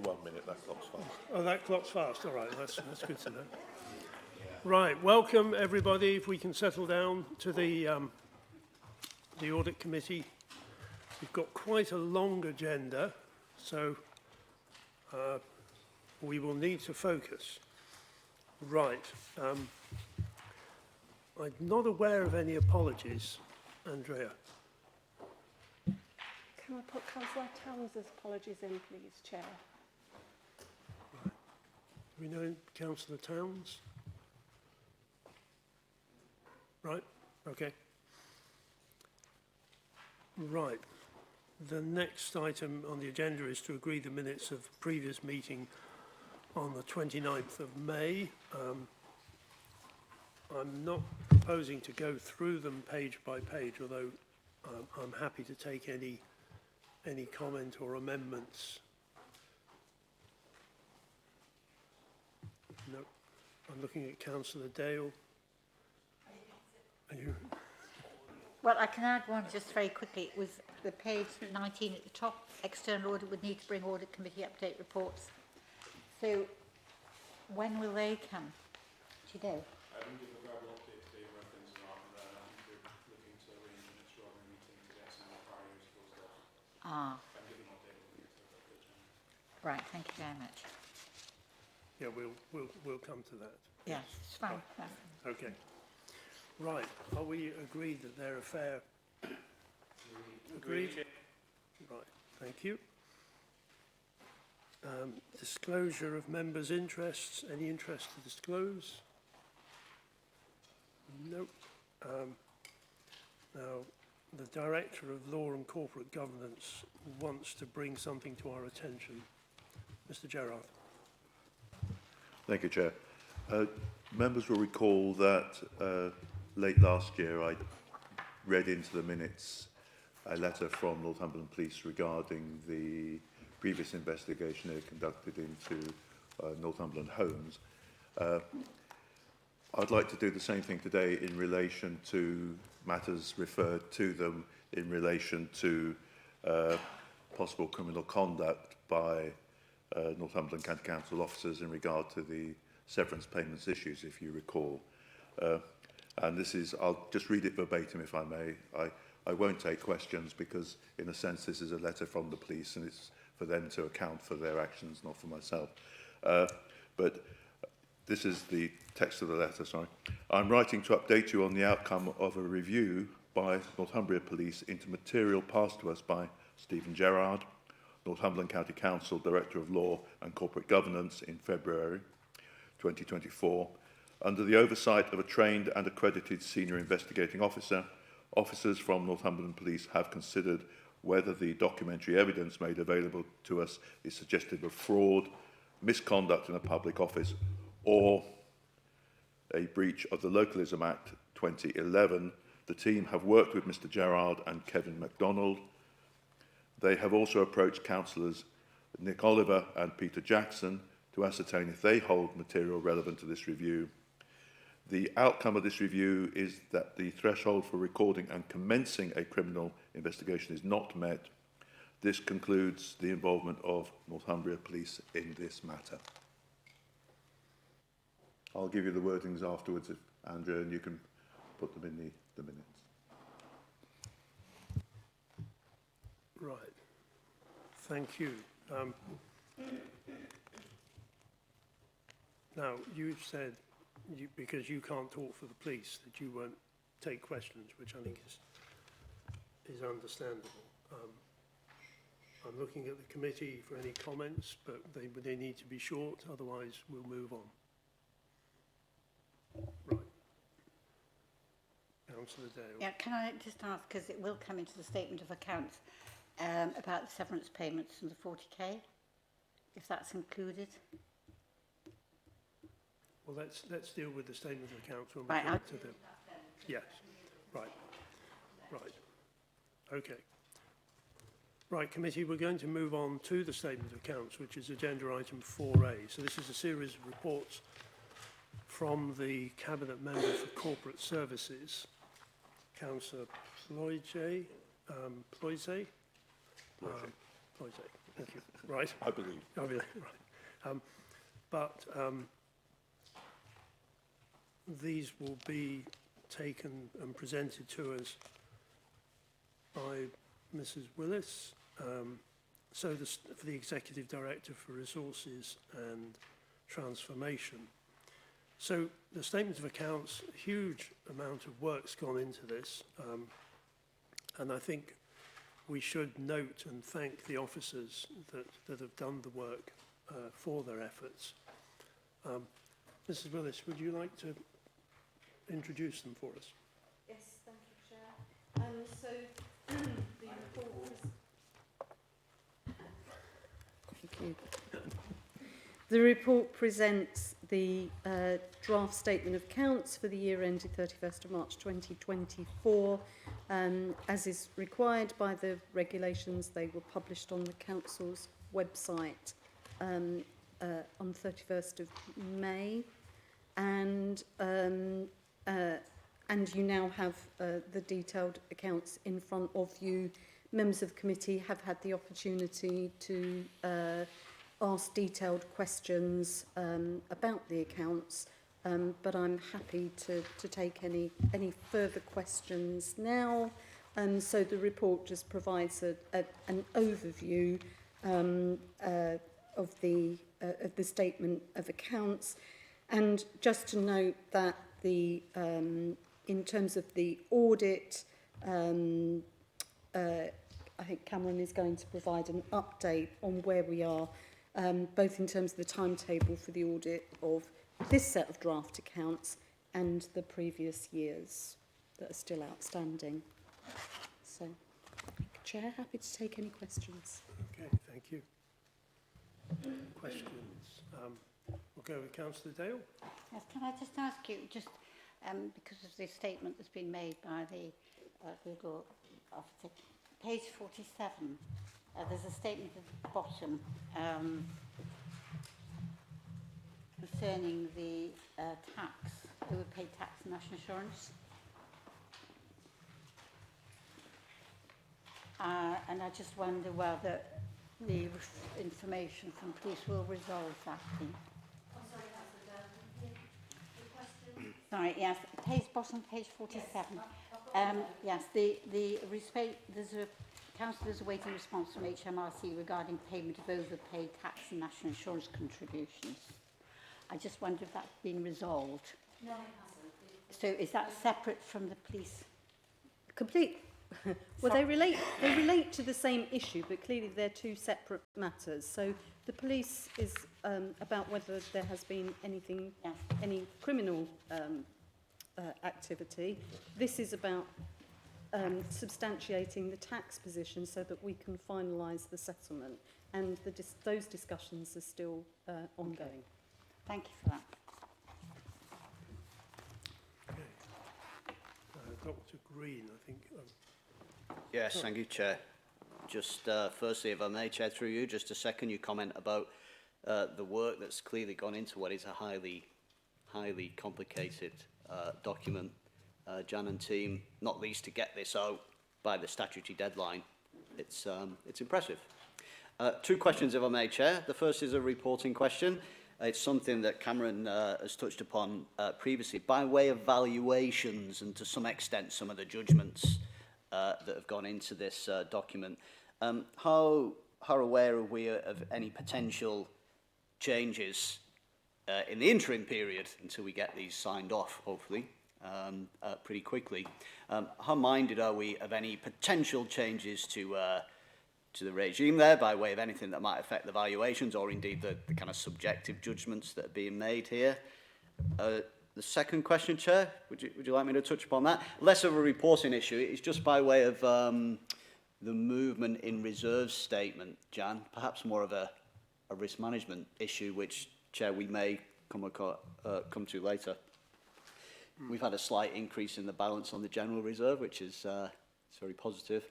1 minute, that clock's fast. Oh, that clock's fast. All right, that's good to know. Right, welcome everybody. If we can settle down to the Audit Committee. We've got quite a long agenda, so we will need to focus. Right. I'm not aware of any apologies, Andrea. Can I put Councillor Towns's apologies in, please, Chair? Right. Do we know Councillor Towns? Right, okay. Right. The next item on the agenda is to agree the minutes of the previous meeting on the 29th of May. I'm not proposing to go through them page by page, although I'm happy to take any comment or amendments. No, I'm looking at Councillor Dale. Are you? Well, I can add one just very quickly. It was the page 19 at the top. External audit would need to bring audit committee update reports. So when will they come? Do you know? I think if a verbal update today reference are and I think we're looking to arrange an extraordinary meeting to get some more priors closed off. Ah. I'm giving an update on the Right, thank you very much. Yeah, we'll come to that. Yes, it's fine. Right. Okay. Right. Are we agreed that they're a fair? Agreed? Right. Thank you. Disclosure of members' interests. Any interest to disclose? Nope. Now, the Director of Law and Corporate Governance wants to bring something to our attention. Mr. Gerard. Thank you, Chair. Members will recall that late last year I read into the minutes a letter from Northumberland Police regarding the previous investigation they conducted into Northumberland homes. I'd like to do the same thing today in relation to matters referred to them in relation to possible criminal conduct by Northumberland County Council officers in regard to the severance payments issues, if you recall. And this is, I'll just read it verbatim if I may. I won't take questions because, in a sense, this is a letter from the police and it's for them to account for their actions, not for myself. But this is the text of the letter, sorry. I'm writing to update you on the outcome of a review by Northumbria Police into material passed to us by Stephen Gerrard, Northumberland County Council Director of Law and Corporate Governance in February 2024. Under the oversight of a trained and accredited senior investigating officer, officers from Northumberland Police have considered whether the documentary evidence made available to us is suggestive of fraud, misconduct in a public office, or a breach of the Localism Act 2011. The team have worked with Mr. Gerrard and Kevin MacDonald. They have also approached councillors Nick Oliver and Peter Jackson to ascertain if they hold material relevant to this review. The outcome of this review is that the threshold for recording and commencing a criminal investigation is not met. This concludes the involvement of Northumbria Police in this matter. I'll give you the wordings afterwards, Andrea, and you can put them in the minutes. Right. Thank you. Now, you've said, because you can't talk for the police, that you won't take questions, which I think is understandable. I'm looking at the committee for any comments, but they need to be short, otherwise we'll move on. Right. Councillor Dale. Yeah, can I just ask, because it will come into the statement of accounts, about the severance payments and the 40k, if that's included? Well, let's deal with the statement of accounts when we Right, get to them. Yes. Right. Right. Okay. Right, committee, we're going to move on to the statement of accounts, which is agenda item 4A. So this is a series of reports from the Cabinet Member for Corporate Services, Councillor Ployze. Thank you. Right. I believe. Right. But these will be taken and presented to us by Mrs. Willis, for the Executive Director for Resources and Transformation. So the statement of accounts, a huge amount of work's gone into this, and I think we should note and thank the officers that have done the work for their efforts. Mrs. Willis, would you like to introduce them for us? Yes, thank you, Chair. So the report Thank you. The report presents the draft statement of accounts for the year ended 31st of March 2024. As is required by the regulations, they were published on the Council's website on 31st of May. And you now have the detailed accounts in front of you. Members of the committee have had the opportunity to ask detailed questions about the accounts, but I'm happy to take any further questions now. So the report just provides an overview of the statement of accounts. And just to note that in terms of the audit, I think Cameron is going to provide an update on where we are, both in terms of the timetable for the audit of this set of draft accounts and the previous years that are still outstanding. So, Chair, happy to take any questions. Okay, thank you. Questions? We'll go with Councillor Dale. Yes, can I just ask you, just because of the statement that's been made by the legal officer, page 47, there's a statement at the bottom concerning the overpaid tax and national insurance. And I just wonder whether the information from police will resolve that, please. Sorry, yes, bottom page 47. Yes, there's a councillors awaiting response from HMRC regarding payment of overpaid tax and national insurance contributions. I just wonder if that's been resolved. No, it hasn't. So is that separate from the police? Complete. Well, they relate to the same issue, but clearly they're two separate matters. So the police is about whether there has been anything, any criminal activity. This is about substantiating the tax position so that we can finalise the settlement, and those discussions are still ongoing. Thank you for that. Okay. Dr. Green, I think. Yes, thank you, Chair. Just firstly, if I may, Chair, through you, just a second, you comment about the work that's clearly gone into what is a highly complicated document. Jan and team, not least to get this out by the statutory deadline. It's impressive. Two questions, if I may, Chair. The first is a reporting question. It's something that Cameron has touched upon previously, by way of valuations and to some extent some of the judgments that have gone into this document. How aware are we of any potential changes in the interim period until we get these signed off, hopefully, pretty quickly? How minded are we of any potential changes to the regime there, by way of anything that might affect the valuations or indeed the kind of subjective judgments that are being made here? The second question, Chair, would you like me to touch upon that? Less of a reporting issue, it's just by way of the movement in reserve statement, Jan, perhaps more of a risk management issue, which, Chair, we may come to later. We've had a slight increase in the balance on the general reserve, which is very positive.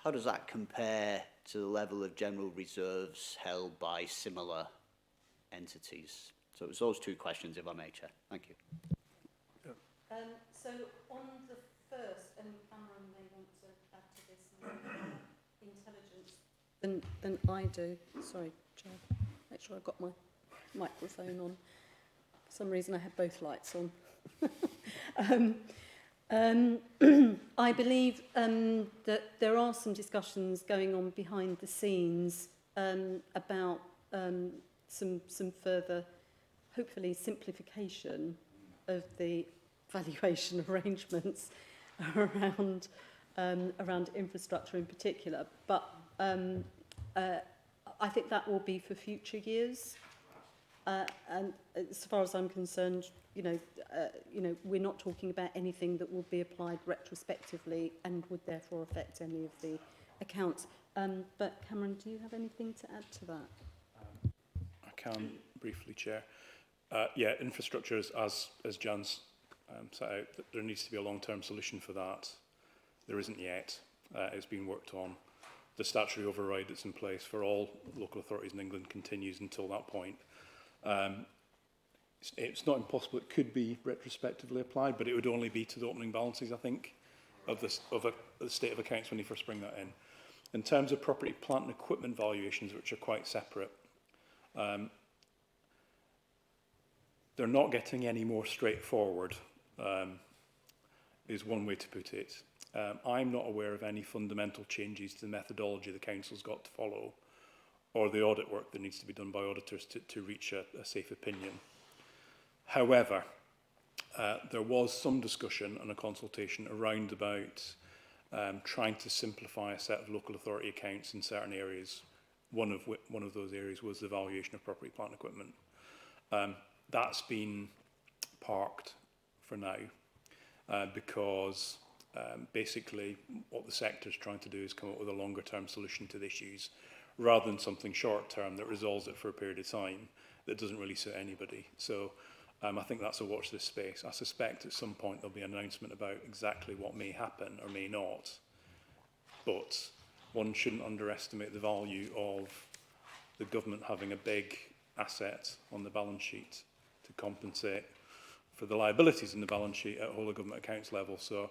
How does that compare to the level of general reserves held by similar entities? So it's those two questions, if I may, Chair. Thank you. Yeah. So on the first, and Cameron may want to add to this, intelligence than I do. Sorry, Chair. Make sure I've got my microphone on. For some reason I had both lights on. I believe that there are some discussions going on behind the scenes about some further, hopefully, simplification of the valuation arrangements around around infrastructure in particular. But I think that will be for future years. And as far as I'm concerned, you know, we're not talking about anything that will be applied retrospectively and would therefore affect any of the accounts. But Cameron, do you have anything to add to that? I can briefly, Chair. Yeah, infrastructure, as Jan's set out, there needs to be a long-term solution for that. There isn't yet. It's being worked on. The statutory override that's in place for all local authorities in England continues until that point. It's not impossible. It could be retrospectively applied, but it would only be to the opening balances, I think, of the state of accounts when you first bring that in. In terms of property, plant and equipment valuations, which are quite separate, they're not getting any more straightforward, is one way to put it. I'm not aware of any fundamental changes to the methodology the council's got to follow, or the audit work that needs to be done by auditors to reach a safe opinion. However, there was some discussion and a consultation around about trying to simplify a set of local authority accounts in certain areas. One of those areas was the valuation of property, plant and equipment. That's been parked for now because basically what the sector is trying to do is come up with a longer term solution to the issues rather than something short term that resolves it for a period of time that doesn't really suit anybody. So I think that's a watch this space. I suspect at some point there'll be an announcement about exactly what may happen or may not, but one shouldn't underestimate the value of the government having a big asset on the balance sheet to compensate for the liabilities in the balance sheet at whole of government accounts level. So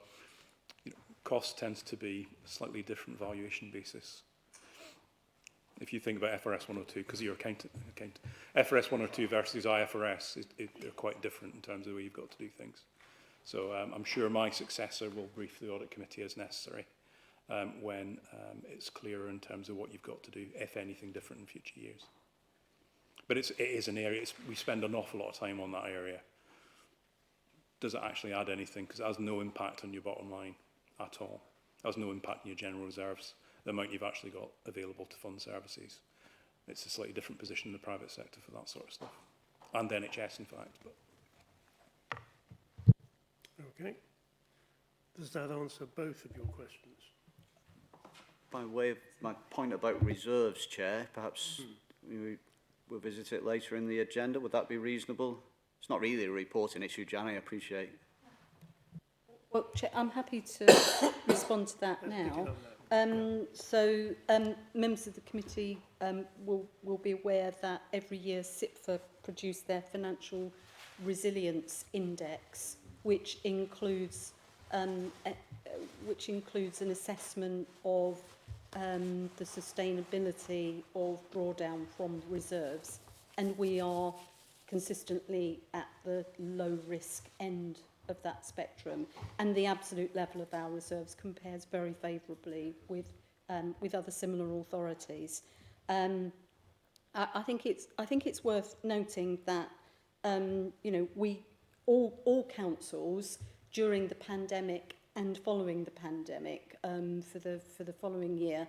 you know, cost tends to be a slightly different valuation basis. If you think about FRS 102, because you're accountant, FRS 102 versus IFRS, they're quite different in terms of the way you've got to do things. So I'm sure my successor will brief the audit committee as necessary when it's clearer in terms of what you've got to do, if anything different in future years. But it is an area, we spend an awful lot of time on that area. Does it actually add anything? Because it has no impact on your bottom line at all. It has no impact on your general reserves, the amount you've actually got available to fund services. It's a slightly different position in the private sector for that sort of stuff. And the NHS, in fact. But. Okay. Does that answer both of your questions? By way of my point about reserves, Chair, perhaps we'll visit it later in the agenda. Would that be reasonable? It's not really a reporting issue, Jan, I appreciate. Well, Chair, I'm happy to respond to that now. Members of the committee will be aware that every year SIPFA produce their financial resilience index, which includes an assessment of the sustainability of drawdown from reserves, and we are consistently at the low risk end of that spectrum, and the absolute level of our reserves compares very favourably with other similar authorities. I think it's worth noting that you know, we all councils during the pandemic and following the pandemic for the following year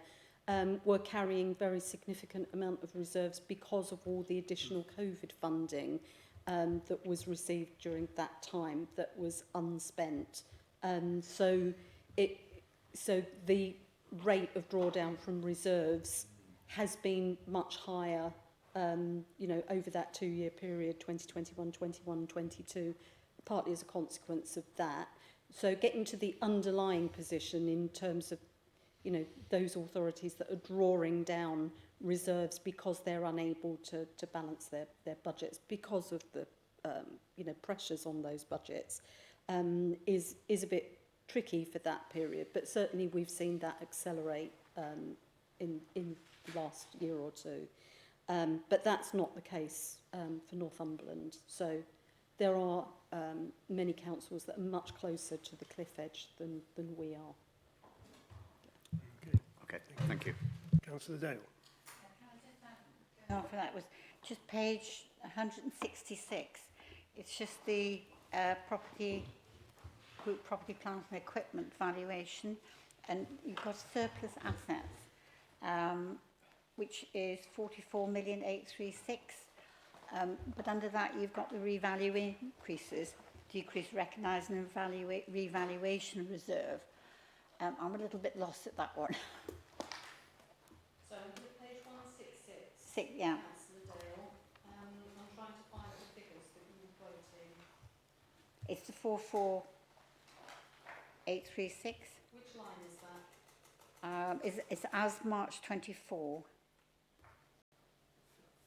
were carrying very significant amount of reserves because of all the additional COVID funding that was received during that time that was unspent. So the rate of drawdown from reserves has been much higher, you know, over that 2-year period, 2021, 21, 22, partly as a consequence of that. So getting to the underlying position in terms of, you know, those authorities that are drawing down reserves because they're unable to balance their budgets because of the you know, pressures on those budgets is a bit tricky for that period, but certainly we've seen that accelerate in the last year or two. But that's not the case for Northumberland. So there are many councils that are much closer to the cliff edge than we are. Okay. Okay, thank you. Councillor Dale. For that was just page 166. It's just the group property, plant and equipment valuation, and you've got surplus assets, which is 44,836. But under that, you've got the revalue increases, decrease recognised and revaluation reserve. I'm a little bit lost at that one. So page 166. Yeah. Councillor Dale. I'm trying to find the figures that you were quoting. It's the 44836. Which line is that? It's as March 24.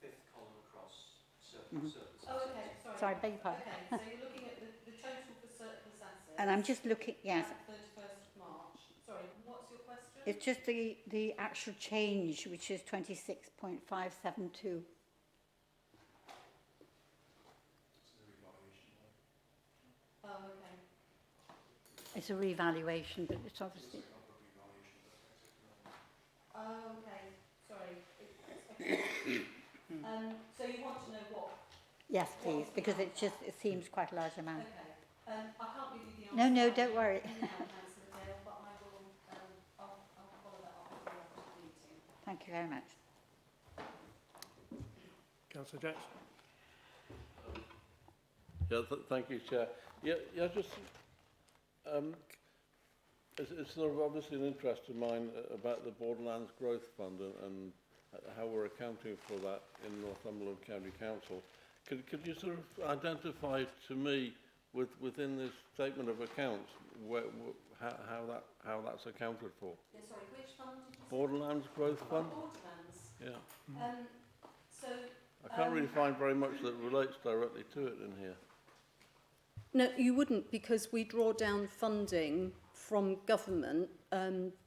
Fifth column across, surplus Oh, okay. Sorry, beg your pardon. Okay, so you're looking at the total for surplus assets. And I'm just looking, yes, at 31st of March. Sorry, what's your question? it's just the actual change, which is 26.572. Oh, okay. It's a revaluation, but it's obviously... Oh, okay. Sorry. Okay. So you want to know what? Yes, please, because it seems quite a large amount. Okay. I can't give you the answer. No, don't worry. Councillor Dale, but I will. I'll follow that up with you after the meeting. Thank you very much. Councillor Jackson. Thank you, Chair. Just it's sort of obviously an interest of mine about the Borderlands Growth Fund and how we're accounting for that in Northumberland County Council. Could you sort of identify to me within this statement of accounts how that's accounted for? Yeah, sorry, which fund did you say? Borderlands Growth Fund? Borderlands. Yeah. So I can't really find very much that relates directly to it in here. no, you wouldn't, because we draw down funding from government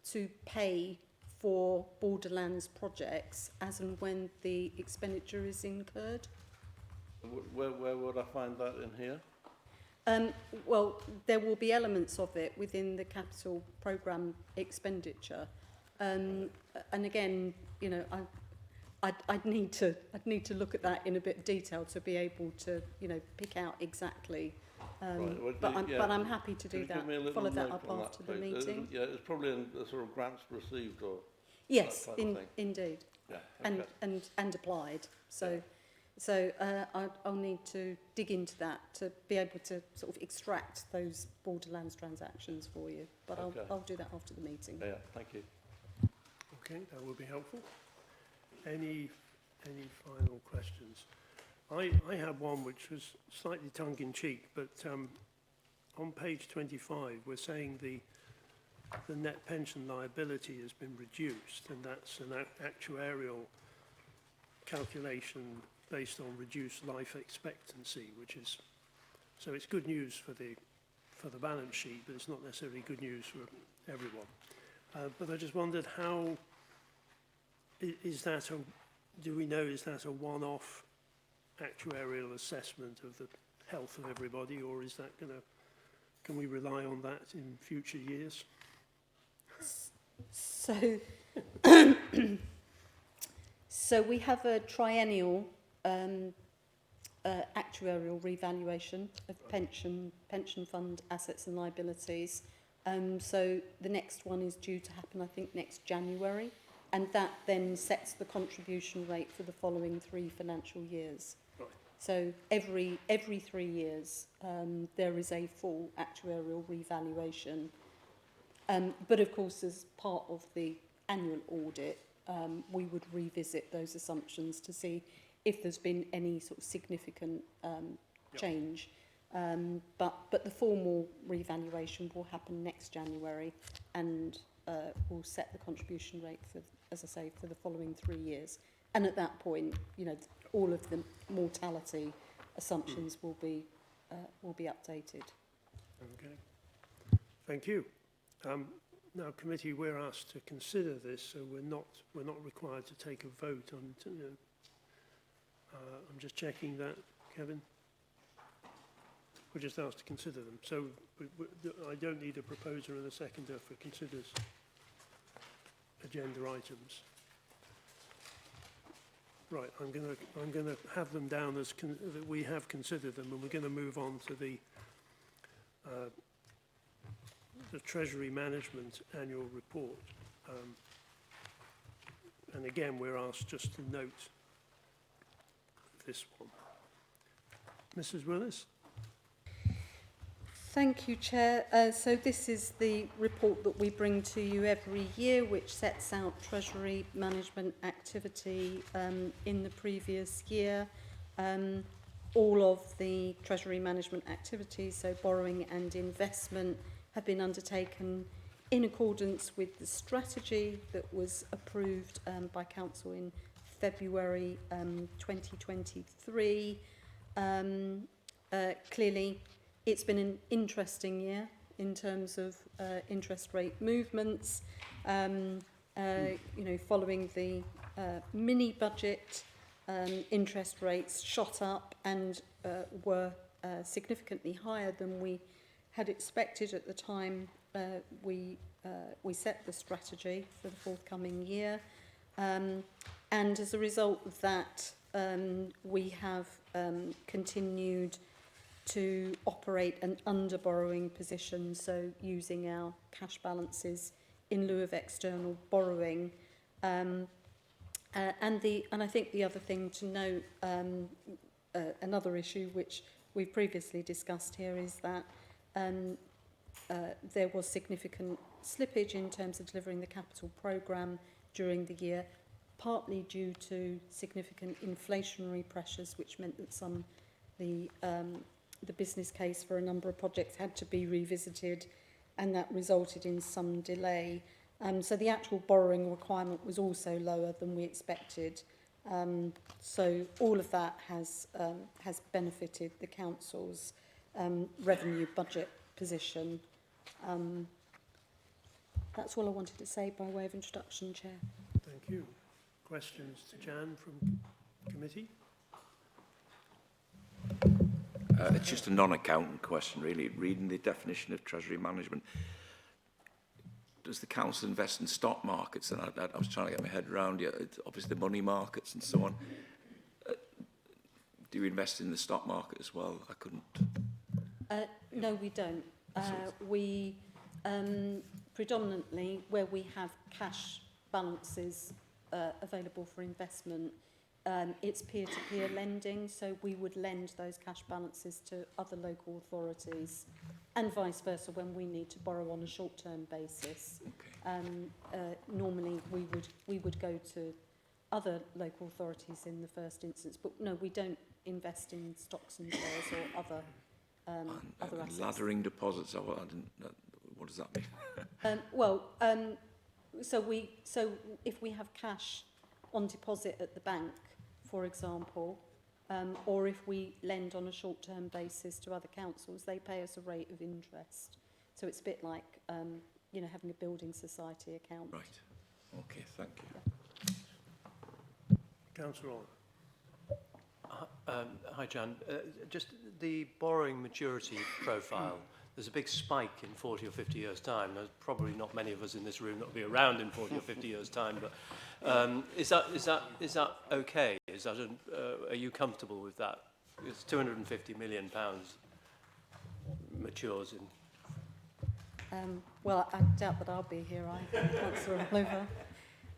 to pay for Borderlands projects as and when the expenditure is incurred. Where would I find that in here? Well, there will be elements of it within the capital programme expenditure. And again, you know, I'd need to look at that in a bit of detail to be able to, you know, pick out exactly. Right, well, but I'm happy to do Could you that. give me a little Follow that note up on after the please? meeting. Yeah, it's probably in the sort of grants received or Yes, that type of thing. indeed, Yeah, okay. and applied. So, I'll need to dig into that to be able to sort of extract those Borderlands transactions for you. But Okay. I'll do that after the meeting. Yeah, thank you. Okay, that will be helpful. Any final questions? I had one which was slightly tongue-in-cheek, but on page 25, we're saying the net pension liability has been reduced, and that's an actuarial calculation based on reduced life expectancy, which is, so it's good news for the balance sheet, but it's not necessarily good news for everyone. But I just wondered how, do we know, is that a one-off actuarial assessment of the health of everybody, or is that can we rely on that in future years? So, so we have a triennial actuarial revaluation of pension fund assets and liabilities. So the next one is due to happen, I think, next January, and that then sets the contribution rate for the following 3 financial years. Right. So every 3 years there is a full actuarial revaluation. But of course, as part of the annual audit, we would revisit those assumptions to see if there's been any sort of significant change. But the formal revaluation will happen next January, and will set the contribution rate for, as I say, for the following 3 years. And at that point, you know, all of the mortality assumptions will be updated. Okay. Thank you. Now, committee, we're asked to consider this, so we're not required to take a vote on. I'm just checking that, Kevin. We're just asked to consider them. So I don't need a proposer and a seconder for considers agenda items. Right, I'm going to have them down as that we have considered them, and we're going to move on to the Treasury Management Annual Report. And again, we're asked just to note this one. Mrs. Willis? Thank you, Chair. So this is the report that we bring to you every year, which sets out Treasury management activity in the previous year. All of the Treasury management activities, so borrowing and investment, have been undertaken in accordance with the strategy that was approved by Council in February 2023. Clearly, it's been an interesting year in terms of interest rate movements. You know, following the mini budget, interest rates shot up and were significantly higher than we had expected at the time we set the strategy for the forthcoming year. And as a result of that, we have continued to operate an under-borrowing position, so using our cash balances in lieu of external borrowing. And I think the other thing to note, another issue which we've previously discussed here, is that there was significant slippage in terms of delivering the capital programme during the year, partly due to significant inflationary pressures, which meant that the business case for a number of projects had to be revisited, and that resulted in some delay. So the actual borrowing requirement was also lower than we expected. So all of that has benefited the council's revenue budget position. That's all I wanted to say by way of introduction, Chair. Thank you. Questions to Jan from committee? It's just a non-accountant question, really. Reading the definition of treasury management, does the council invest in stock markets? And I was trying to get my head around it. Obviously, the money markets and so on. Do you invest in the stock market as well? I couldn't. No, we don't. We predominantly, where we have cash balances available for investment, it's peer-to-peer lending, so we would lend those cash balances to other local authorities, and vice versa when we need to borrow on a short-term basis. Okay. Normally we would go to other local authorities in the first instance, but no, we don't invest in stocks and shares or other assets. Laddering deposits, what does that mean? So if we have cash on deposit at the bank, for example, or if we lend on a short-term basis to other councils, they pay us a rate of interest. So it's a bit like, you know, having a building society account. Right. Okay, thank you. Yeah. Councillor Oliver. Hi, Jan. Just the borrowing maturity profile. There's a big spike in 40 or 50 years' time. There's probably not many of us in this room that will be around in 40 or 50 years' time. But is that okay? Are you comfortable with that? It's £250 million matures in. Well, I doubt that I'll be here. I'm Councillor Oliver,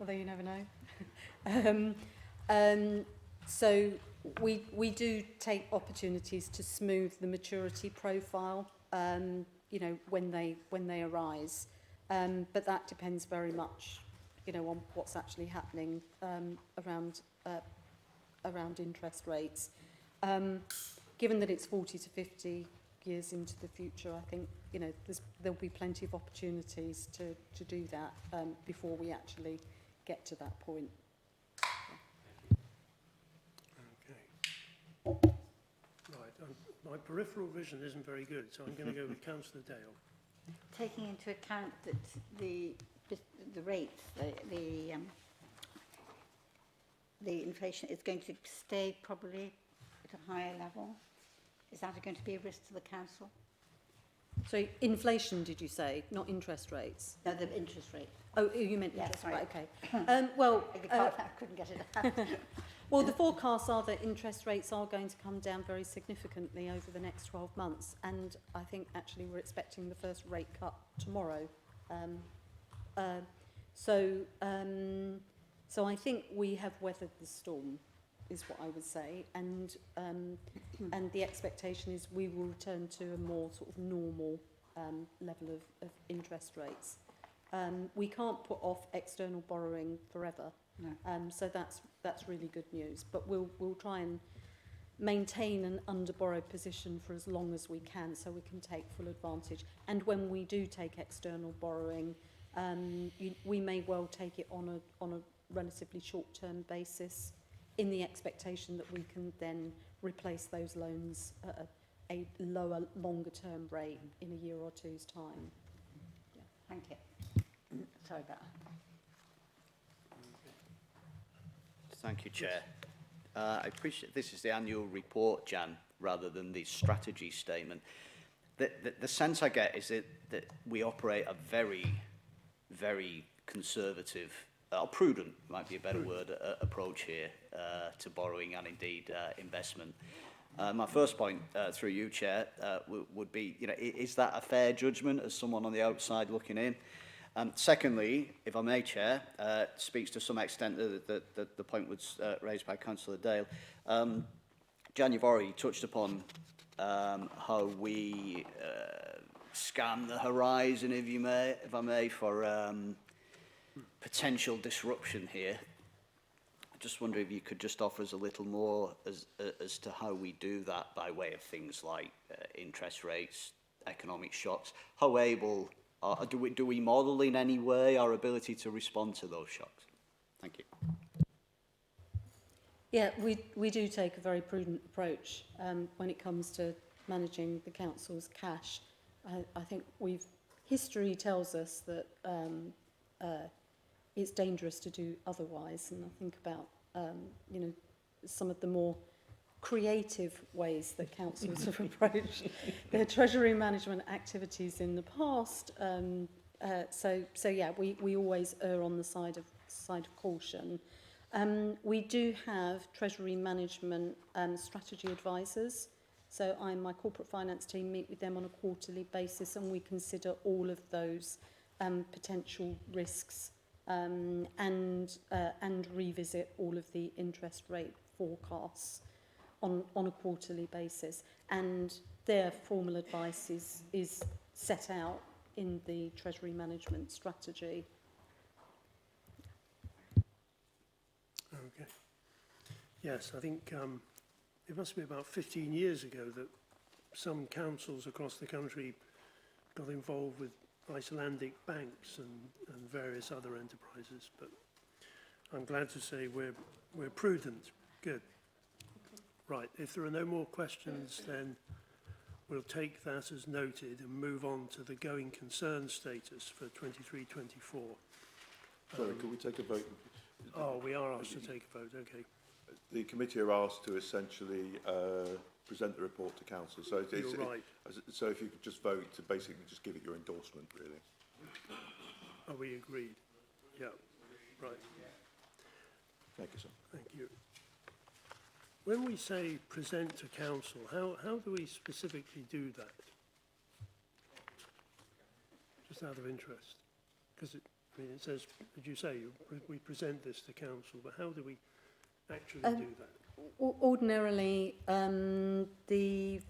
although you never know. So we do take opportunities to smooth the maturity profile, you know, when they arise. But that depends very much, you know, on what's actually happening around interest rates. Given that it's 40 to 50 years into the future, I think, you know, there'll be plenty of opportunities to do that before we actually get to that point. Okay. Right. My peripheral vision isn't very good, so I'm going to go with Councillor Dale. taking into account that the rates, the inflation is going to stay probably at a higher level? Is that going to be a risk to the council? So inflation, did you say, not interest rates? No, the interest rate. Oh, you meant Yeah, interest sorry. rate, okay. Well, I couldn't get it out. well, the forecasts are that interest rates are going to come down very significantly over the next 12 months. And I think actually we're expecting the first rate cut tomorrow. So I think we have weathered the storm, is what I would say. And the expectation is we will return to a more sort of normal level of interest rates. We can't put off external borrowing forever. No. So that's really good news. But we'll try and maintain an under-borrowed position for as long as we can so we can take full advantage. And when we do take external borrowing, we may well take it on a relatively short-term basis in the expectation that we can then replace those loans at a lower, longer-term rate in a year or two's time. Yeah. Thank you. Sorry about that. Thank you, Chair. I appreciate this is the annual report, Jan, rather than the strategy statement. The sense I get is that we operate a very, very conservative, or prudent, might be a better word, approach here to borrowing and indeed investment. My first point, through you, Chair, would be, is that a fair judgment as someone on the outside looking in? Secondly, if I may, Chair, speaks to some extent that the point was raised by Councillor Dale. Jan, you've already touched upon how we scan the horizon, if I may, for potential disruption here. I just wonder if you could just offer us a little more as to how we do that by way of things like interest rates, economic shocks. How able do we model in any way our ability to respond to those shocks? Thank you. Yeah, we do take a very prudent approach when it comes to managing the council's cash. I think history tells us that it's dangerous to do otherwise, and I think about some of the more creative ways that councils have approached their treasury management activities in the past. So yeah, we always err on the side of caution. We do have treasury management strategy advisors. So I and my corporate finance team meet with them on a quarterly basis, and we consider all of those potential risks and revisit all of the interest rate forecasts on a quarterly basis. And their formal advice is set out in the treasury management strategy. Okay. Yes, I think it must be about 15 years ago that some councils across the country got involved with Icelandic banks and various other enterprises, but I'm glad to say we're prudent. Good. Right, if there are no more questions, then we'll take that as noted and move on to the going concern status for 23-24. Sorry, could we take a vote? Oh, we are asked to take a vote, okay. The committee are asked to essentially present the report to council. So You're right. So if you could just vote to basically just give it your endorsement, really. Are we agreed? Yeah, right. Thank you, sir. Thank you. When we say present to council, how do we specifically do that? Just out of interest. Because it says, as you say, we present this to council, but how do we actually do that? Ordinarily, the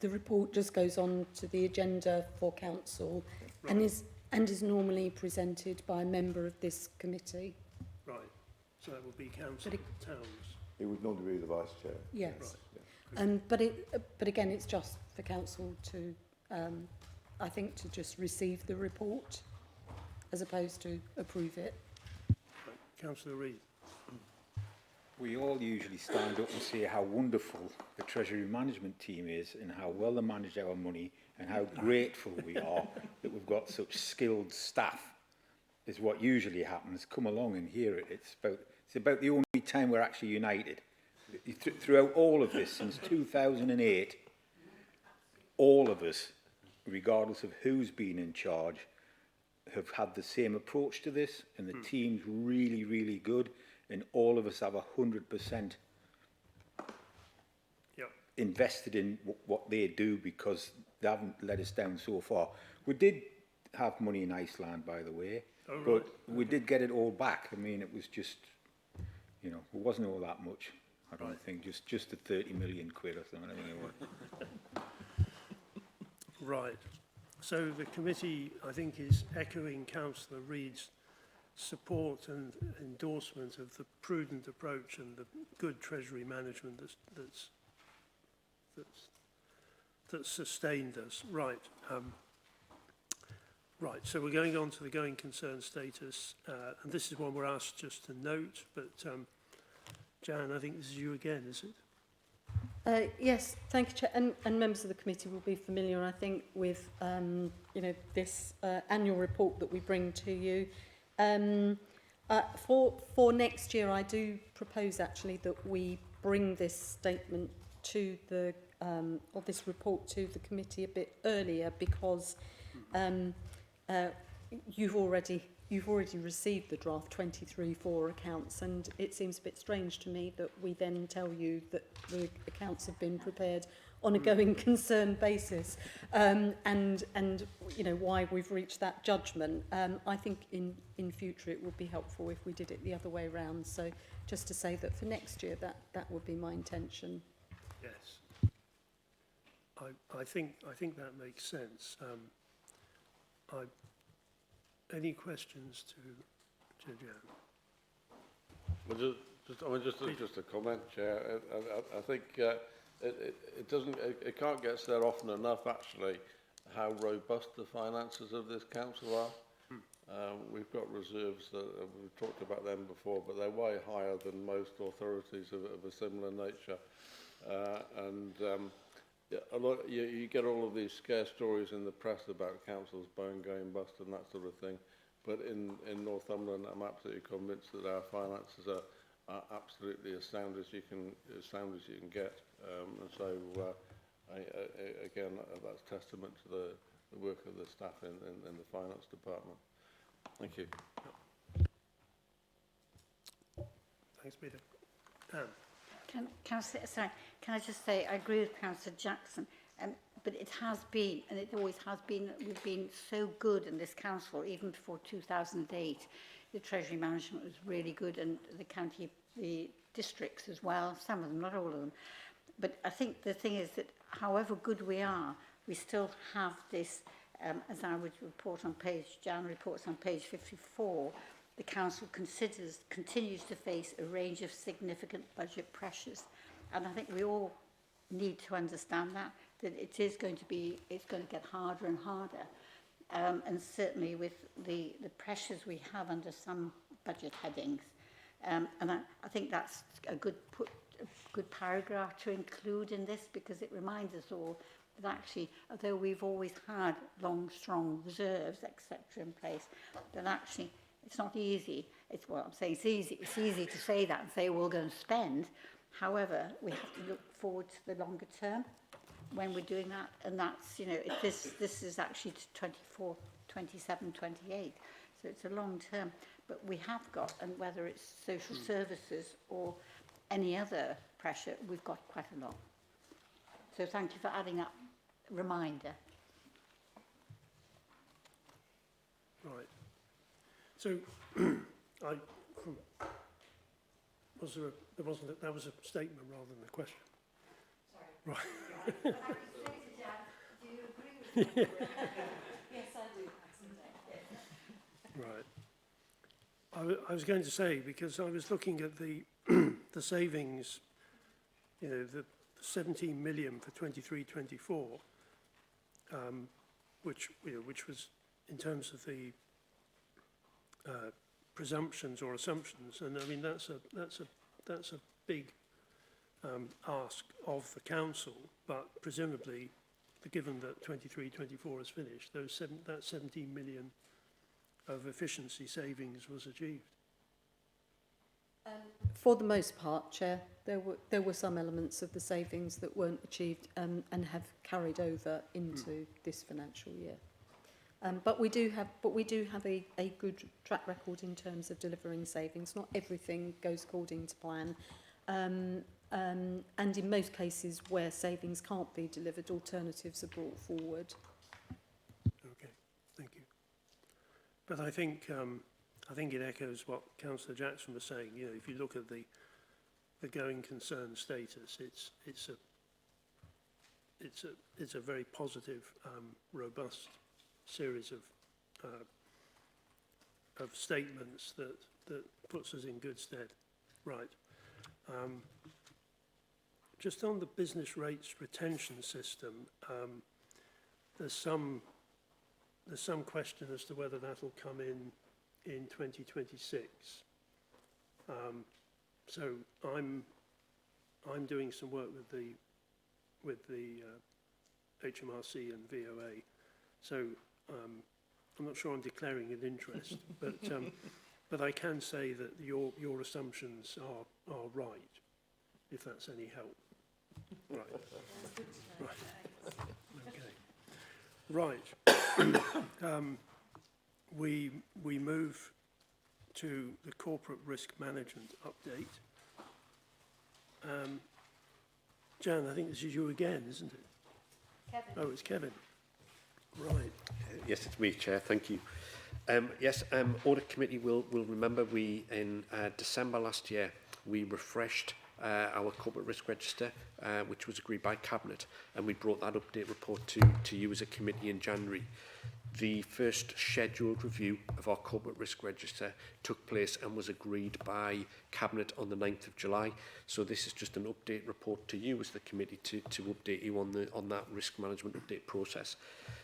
report just goes on to the agenda for council, right, and is normally presented by a member of this committee. Right. So that would be council towns. It would normally be the vice chair. Yes. Right. Yeah. But again, it's just for council to, I think, to just receive the report as opposed to approve it. Right. Councillor Reid. we all usually stand up and say how wonderful the Treasury Management team is and how well they manage our money and how grateful we are that we've got such skilled staff, is what usually happens. Come along and hear it. It's about the only time we're actually united. Throughout all of this, since 2008, all of us, regardless of who's been in charge, have had the same approach to this, and the team's really, really good, and all of us have 100% invested in what they do because they haven't let us down so far. We did have money in Iceland, by the way, but we did get it all back. I mean, it was just, you know, it wasn't all that much, I don't think, just the 30 million quid or something. I think it was. Right. So the committee, I think, is echoing Councillor Reid's support and endorsement of the prudent approach and the good treasury management that's sustained us. Right. Right. So we're going on to the going concern status, and this is one we're asked just to note. But Jan, I think this is you again, is it? Yes, thank you, Chair. And members of the committee will be familiar, I think, with you know, this annual report that we bring to you. For next year, I do propose actually that we bring this statement to the or this report to the committee a bit earlier, because you've already received the draft 23-4 accounts, and it seems a bit strange to me that we then tell you that the accounts have been prepared on a going concern basis, and you know why we've reached that judgment. I think in future it would be helpful if we did it the other way around. So just to say that for next year that would be my intention. Yes. I think that makes sense. Any questions to Jan? Well, just a comment, Chair. I think it can't get said often enough, actually, how robust the finances of this council are. We've got reserves that we've talked about them before, but they're way higher than most authorities of a similar nature. You get all of these scare stories in the press about councils going bust and that sort of thing. But in Northumberland, I'm absolutely convinced that our finances are absolutely as sound as you can get. And so, again, that's testament to the work of the staff in the finance department. Thank you. Thanks, Peter. Anne. Can I just say, I agree with Councillor Jackson, but it has been, and it always has been, we've been so good in this council, even before 2008. The Treasury management was really good, and the districts as well, some of them, not all of them. But I think the thing is that however good we are, we still have this, as I would report on Jan reports on page 54, the council continues to face a range of significant budget pressures. And I think we all need to understand that it is going to get harder and harder. And certainly with the pressures we have under some budget headings. And I think that's a good paragraph to include in this, because it reminds us all that actually, although we've always had long, strong reserves, etc. in place, that actually it's not easy. I'm saying it's easy to say that and say we're going to spend. However, we have to look forward to the longer term when we're doing that, and that's, you know, this is actually to 24, 27, 28, so it's a long term. But we have got, and whether it's social services or any other pressure, we've got quite a lot. So thank you for adding that reminder. Right. So, that was a statement rather than a question. Sorry. Right. Do you agree with me? Yes, I do. Right. I was going to say, because I was looking at the the savings, you know, the 17 million for 23-24, which was in terms of the presumptions or assumptions, and I mean that's that's a big ask of the council, but presumably, given that 23-24 has finished, that 17 million of efficiency savings was achieved. For the most part, Chair, there were some elements of the savings that weren't achieved and have carried over into this financial year. But we do have a good track record in terms of delivering savings. Not everything goes according to plan. And in most cases where savings can't be delivered, alternatives are brought forward. Okay, thank you. But I think it echoes what Councillor Jackson was saying. You know, if you look at the going concern status, it's a very positive, robust series of statements that puts us in good stead. Right. Just on the business rates retention system, there's some question as to whether that'll come in 2026. So I'm doing some work with the HMRC and VOA. So I'm not sure I'm declaring an interest, but I can say that your assumptions are right, if that's any help. Right. Okay. We move to the corporate risk management update. Jan, I think this is you again, isn't it? Kevin. Oh, it's Kevin. Right. Yes, it's me, Chair. Thank you. Yes, Audit Committee will remember in December last year, we refreshed our corporate risk register, which was agreed by Cabinet, and we brought that update report to you as a committee in January. The first scheduled review of our corporate risk register took place and was agreed by Cabinet on the 9th of July. So this is just an update report to you as the committee to update you on that risk management update process.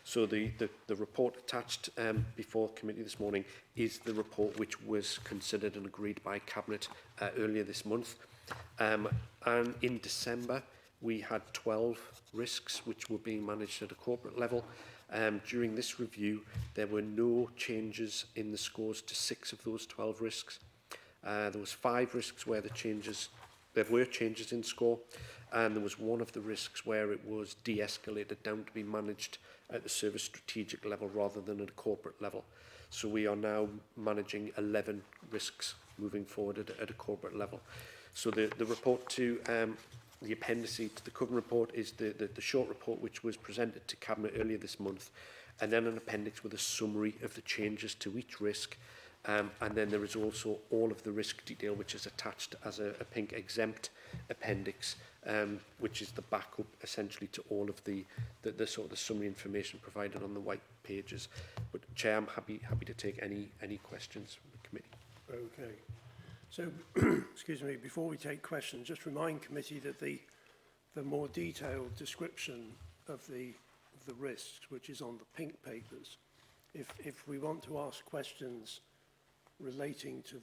So the report attached before committee this morning is the report which was considered and agreed by Cabinet earlier this month. And in December, we had 12 risks which were being managed at a corporate level. During this review, there were no changes in the scores to 6 of those 12 risks. There was 5 risks where there were changes in score, and there was one of the risks where it was de-escalated down to be managed at the service strategic level rather than at a corporate level. So we are now managing 11 risks moving forward at a corporate level. So the report to the appendices to the Coven report is the short report which was presented to Cabinet earlier this month, and then an appendix with a summary of the changes to each risk, and then there is also all of the risk detail which is attached as a pink exempt appendix, which is the backup essentially to all of the sort of the summary information provided on the white pages. But Chair, I'm happy to take any questions from the committee. Okay. So, excuse me, before we take questions, just remind committee that the more detailed description of the risks, which is on the pink papers, if we want to ask questions relating to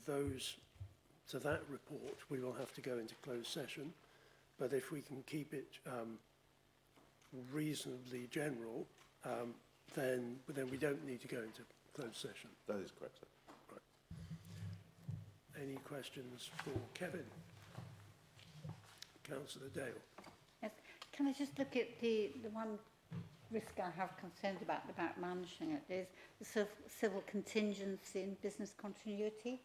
that report, we will have to go into closed session. But if we can keep it reasonably general, then we don't need to go into closed session. That is correct, sir. Any questions for Kevin? Councillor Dale. Yes. Can I just look at the one risk I have concerns about managing it is the civil contingency and business continuity.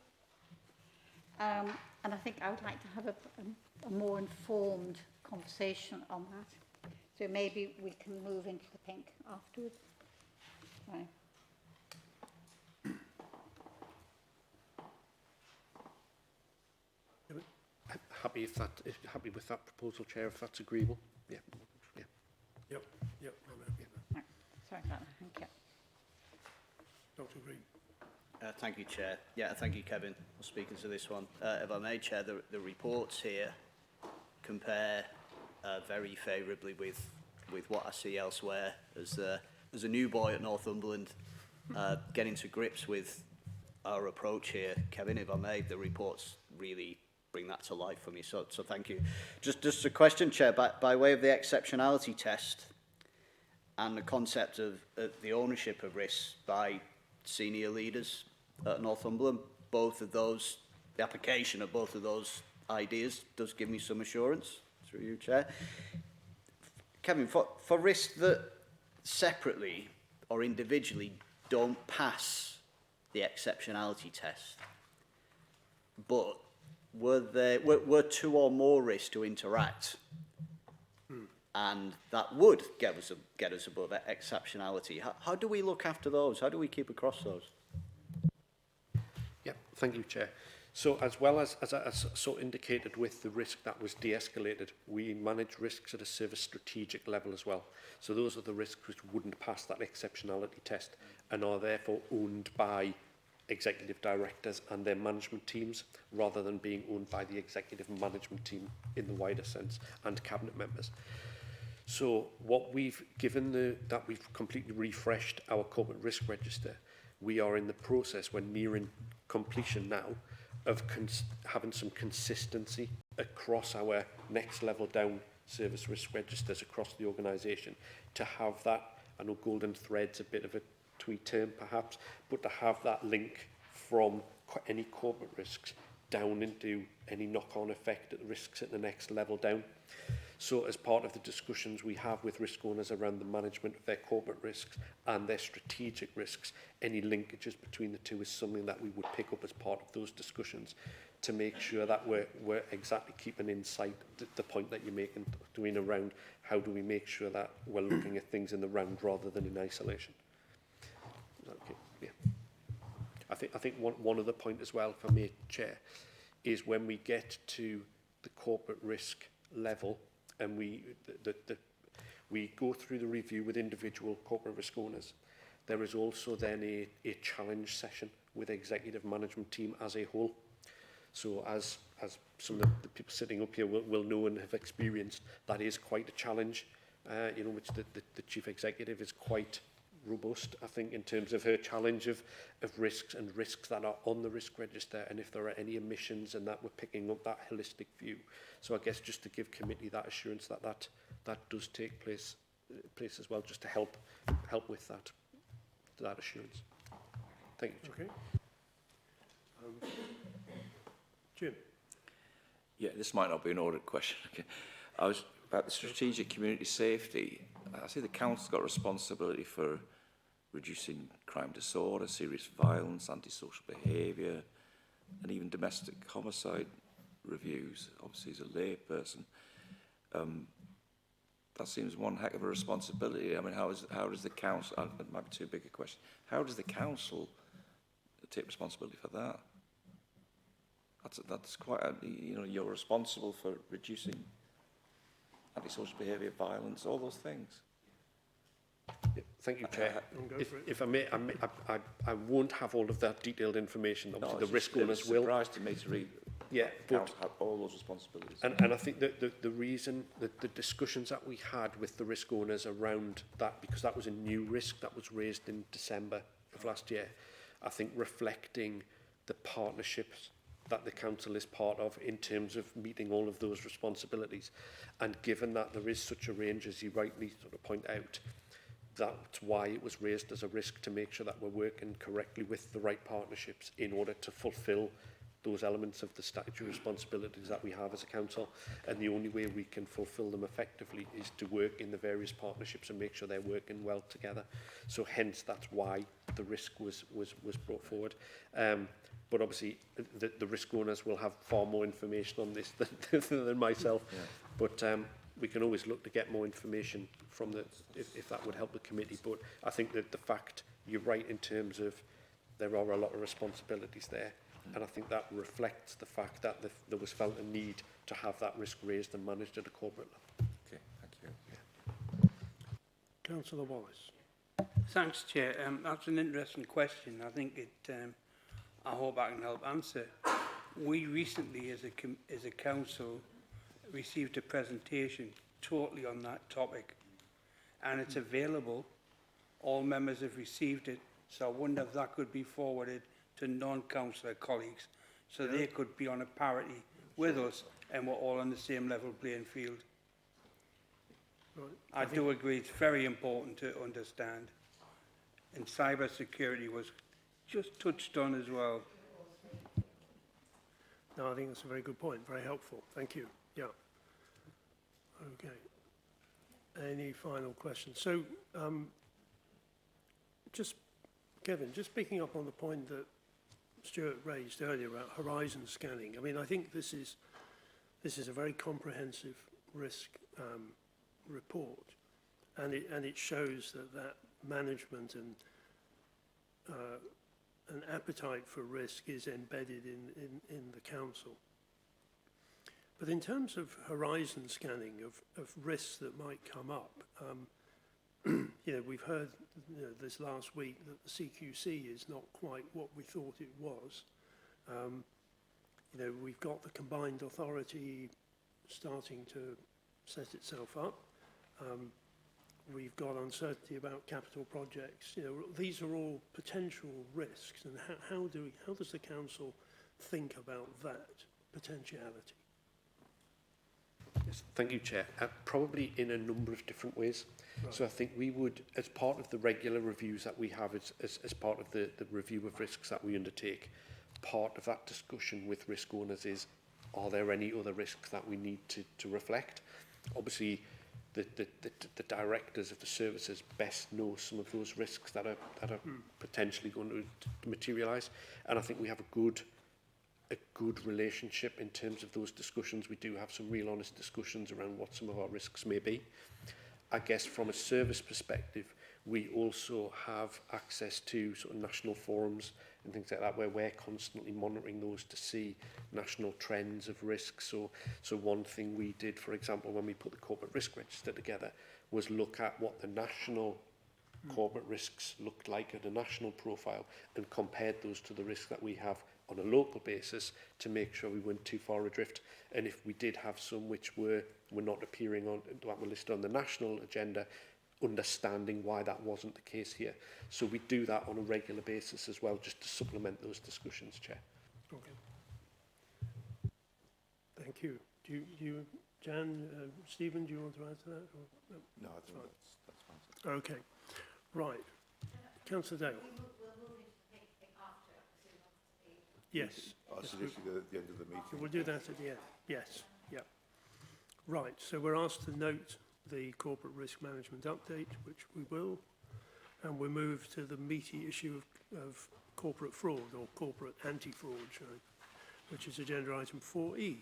And I think I would like to have a more informed conversation on that. So maybe we can move into the pink afterwards. Right. Happy with that proposal, Chair, if that's agreeable. Yeah. Yep, I'm happy with that. Right. Sorry about that. Thank you. Dr. Green. Thank you, Chair. Yeah, thank you, Kevin, for speaking to this one. If I may, Chair, the reports here compare very favourably with what I see elsewhere. As a new boy at Northumberland, getting to grips with our approach here, Kevin, if I may, the reports really bring that to life for me. So thank you. Just a question, Chair, by way of the exceptionality test and the concept of the ownership of risks by senior leaders at Northumberland, both of those, the application of both of those ideas does give me some assurance, through you, Chair. Kevin, for risks that separately or individually don't pass the exceptionality test, but were two or more risks to interact, and that would get us above exceptionality. How do we look after those? How do we keep across those? Yeah, thank you, Chair. So as well as I so indicated with the risk that was de-escalated, we manage risks at a service strategic level as well. So those are the risks which wouldn't pass that exceptionality test and are therefore owned by executive directors and their management teams, rather than being owned by the executive management team in the wider sense and cabinet members. So what we've given that we've completely refreshed our corporate risk register, we are in the process, we're nearing completion now, of having some consistency across our next level down service risk registers across the organisation, to have that, I know golden thread's a bit of a twee term perhaps, but to have that link from any corporate risks down into any knock-on effect at the risks at the next level down. So as part of the discussions we have with risk owners around the management of their corporate risks and their strategic risks, any linkages between the two is something that we would pick up as part of those discussions to make sure that we're exactly keeping in sight the point that you're making, doing around how do we make sure that we're looking at things in the round rather than in isolation. Okay, yeah. I think one other point as well for me, Chair, is when we get to the corporate risk level, and we go through the review with individual corporate risk owners, there is also then a challenge session with executive management team as a whole. So as some of the people sitting up here will know and have experienced, that is quite a challenge, which the chief executive is quite robust, I think, in terms of her challenge of risks and risks that are on the risk register, and if there are any omissions, and that we're picking up that holistic view. So I guess just to give committee that assurance that does take place as well, just to help with that assurance. Thank you, Chair. Okay. Jim. Yeah, this might not be an audit question. Okay. I was about the strategic community safety. I see the council's got responsibility for reducing crime disorder, serious violence, antisocial behaviour, and even domestic homicide reviews. Obviously, as a lay person, that seems one heck of a responsibility. I mean, how does the council? It might be too big a question. How does the council take responsibility for that? That's quite you're responsible for reducing antisocial behaviour, violence, all those things. Yeah, thank you, Chair. If I may, I won't have all of that detailed information. Obviously, the risk owners will. It's a surprise to me to read. Yeah, but have all those responsibilities. And I think that the reason that the discussions that we had with the risk owners around that, because that was a new risk that was raised in December of last year, I think reflecting the partnerships that the council is part of in terms of meeting all of those responsibilities. And given that there is such a range, as you rightly sort of point out, that's why it was raised as a risk, to make sure that we're working correctly with the right partnerships in order to fulfil those elements of the statutory responsibilities that we have as a council. And the only way we can fulfil them effectively is to work in the various partnerships and make sure they're working well together. So hence, that's why the risk was brought forward. But obviously, the risk owners will have far more information on this than myself. Yeah. But we can always look to get more information from if that would help the committee. But I think that the fact, you're right in terms of there are a lot of responsibilities there. And I think that reflects the fact that there was felt a need to have that risk raised and managed at a corporate level. Okay, thank you. Yeah. Councillor Wallace. Thanks, Chair. That's an interesting question. I think I hope I can help answer. We recently, as a council, received a presentation totally on that topic, and it's available. All members have received it, so I wonder if that could be forwarded to non-councillor colleagues, so they could be on a parity with us, and we're all on the same level playing field. Right. I do agree it's very important to understand. And cyber security was just touched on as well. No, I think that's a very good point, very helpful. Thank you. Yeah. Okay. Any final questions? So, just, Kevin, just picking up on the point that Stuart raised earlier about horizon scanning. I mean, I think this is a very comprehensive risk report, and it shows that management and an appetite for risk is embedded in the council. But in terms of horizon scanning of risks that might come up, you know, we've heard this last week that the CQC is not quite what we thought it was. You know, we've got the combined authority starting to set itself up. We've got uncertainty about capital projects. You know, these are all potential risks, and how does the council think about that potentiality? Yes, thank you, Chair. Probably in a number of different ways. Right. So I think we would, as part of the regular reviews that we have, as part of the review of risks that we undertake, part of that discussion with risk owners is, are there any other risks that we need to reflect? Obviously, the directors of the services best know some of those risks that are potentially going to materialise, and I think we have a good relationship in terms of those discussions. We do have some real honest discussions around what some of our risks may be. I guess from a service perspective, we also have access to sort of national forums and things like that, where we're constantly monitoring those to see national trends of risks. So one thing we did, for example, when we put the corporate risk register together, was look at what the national corporate risks looked like at a national profile and compared those to the risks that we have on a local basis to make sure we weren't too far adrift. And if we did have some which were not appearing on, that were listed on the national agenda, understanding why that wasn't the case here. So we do that on a regular basis as well, just to supplement those discussions, Chair. Okay. Thank you. Do you Jan, Stephen, do you want to add to that? Or, No, I think that's fine. okay. Right. Councillor Dale. Yes. I suggest you go at the end of the meeting. We'll do that at the end. Yes. Yeah. Right. So we're asked to note the corporate risk management update, which we will, and we move to the meaty issue of corporate fraud, or corporate anti-fraud, which is agenda item 4E.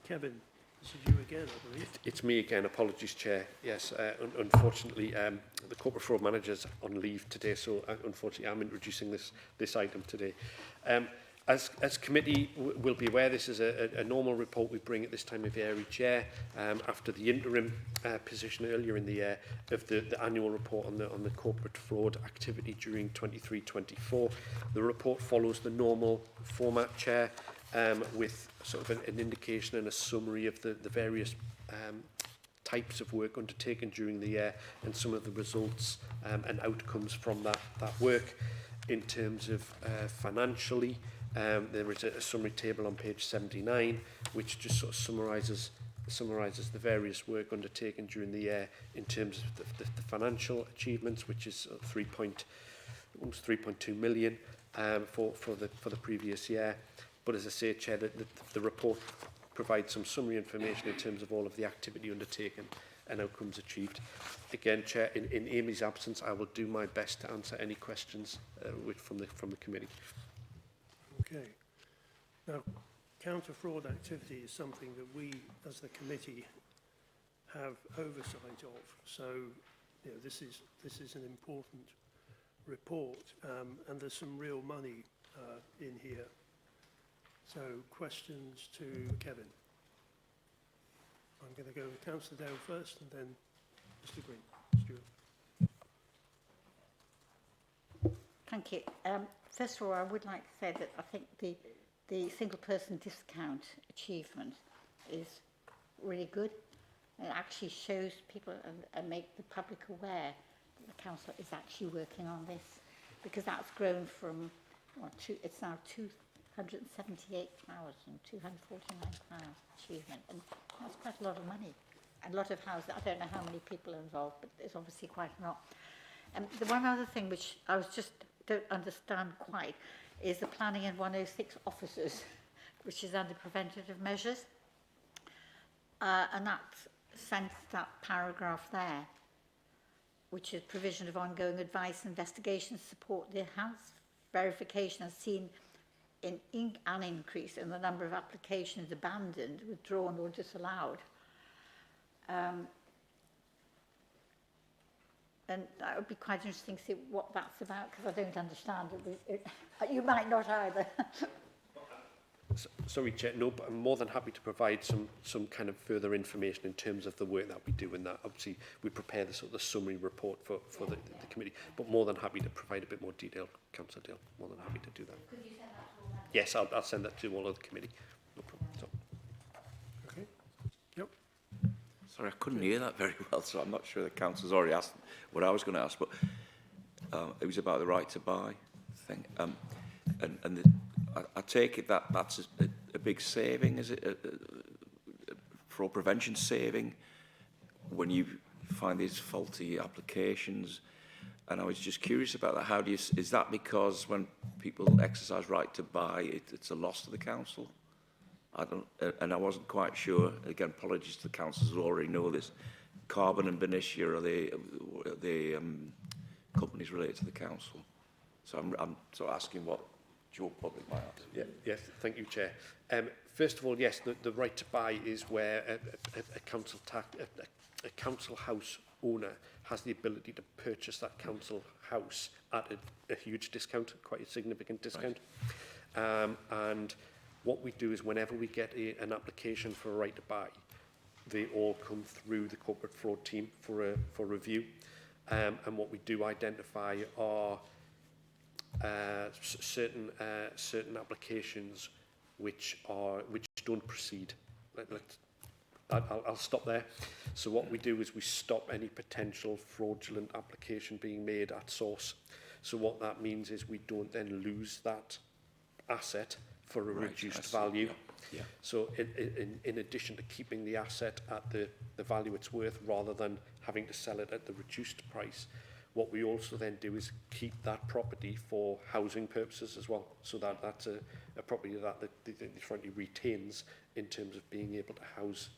Kevin, this is you again, I believe. It's me again. Apologies, Chair. Yes, unfortunately, the corporate fraud manager's on leave today, so unfortunately I'm introducing this item today. As committee will be aware, this is a normal report we bring at this time of year each year, after the interim position earlier in the year of the annual report on the corporate fraud activity during 23-24. The report follows the normal format, Chair, with sort of an indication and a summary of the various types of work undertaken during the year and some of the results and outcomes from that work. In terms of financially, there is a summary table on page 79, which just sort of summarises the various work undertaken during the year in terms of the financial achievements, which is almost 3.2 million for the previous year. But as I say, Chair, the report provides some summary information in terms of all of the activity undertaken and outcomes achieved. Again, Chair, in Amy's absence, I will do my best to answer any questions from the committee. Okay. Now, counter-fraud activity is something that we, as the committee, have oversight of. So, you know, this is an important report, and there's some real money in here. So, questions to Kevin. I'm going to go with Councillor Dale first, and then Mr. Green. Stuart. Thank you. First of all, I would like to say that I think the single person discount achievement is really good. It actually shows people and make the public aware that the council is actually working on this, because that's grown from, well, it's now £178,249 achievement, and that's quite a lot of money. And a lot of houses, I don't know how many people are involved, but there's obviously quite a lot. And the one other thing which I was just don't understand quite is the planning and 106 officers, which is under preventative measures. And that's sent that paragraph there, which is provision of ongoing advice, investigation, support. The house verification has seen an increase in the number of applications abandoned, withdrawn or disallowed. And that would be quite interesting to see what that's about, because I don't understand it. You might not either. Sorry, Chair, no, but I'm more than happy to provide some kind of further information in terms of the work that we do in that. Obviously, we prepare the sort of the summary report for the committee, but more than happy to provide a bit more detail, Councillor Dale. More than happy to do that. Could you send that to all members? Yes, I'll send that to all of the committee. No problem. So. Okay. Yep. Sorry, I couldn't hear that very well, so I'm not sure the council's already asked what I was going to ask, but it was about the right to buy thing. I take it that that's a big saving, is it? Fraud prevention saving when you find these faulty applications. And I was just curious about that. How do you, is that because when people exercise right to buy, it's a loss to the council? I don't, and I wasn't quite sure. Again, apologies to the councillors who already know this. Carbon and Benicia, are they companies related to the council? So I'm sort of asking what Joe Public might ask. Yeah, yes, thank you, Chair. First of all, yes, the right to buy is where a council house owner has the ability to purchase that council house at a huge discount, quite a significant discount. Right. And what we do is whenever we get an application for a right to buy, they all come through the corporate fraud team for review. And what we do identify are certain applications which don't proceed. I'll stop there. So what we do is we stop any potential fraudulent application being made at source. So what that means is we don't then lose that asset for a reduced value. Yeah. So in addition to keeping the asset at the value it's worth rather than having to sell it at the reduced price, what we also then do is keep that property for housing purposes as well. So that's a property that the frankly retains in terms of being able to house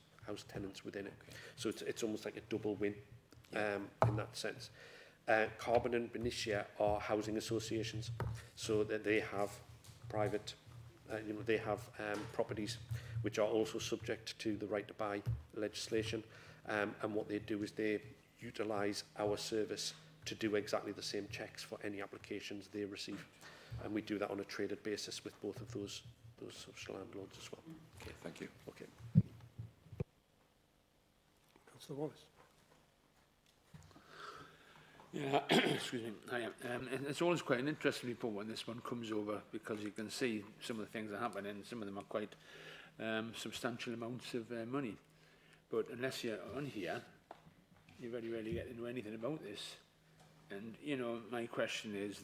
tenants within it. Okay. So it's almost like a double win in that sense. Carbon and Benicia are housing associations, so that they have private, they have properties which are also subject to the right to buy legislation. And what they do is they utilise our service to do exactly the same checks for any applications they receive. And we do that on a traded basis with both of those social landlords as well. Okay, thank you. Okay. Councillor Wallace. Yeah, excuse me. And it's always quite an interesting report when this one comes over, because you can see some of the things that happen, and some of them are quite substantial amounts of money. But unless you're on here, you very rarely get to know anything about this. And you know, my question is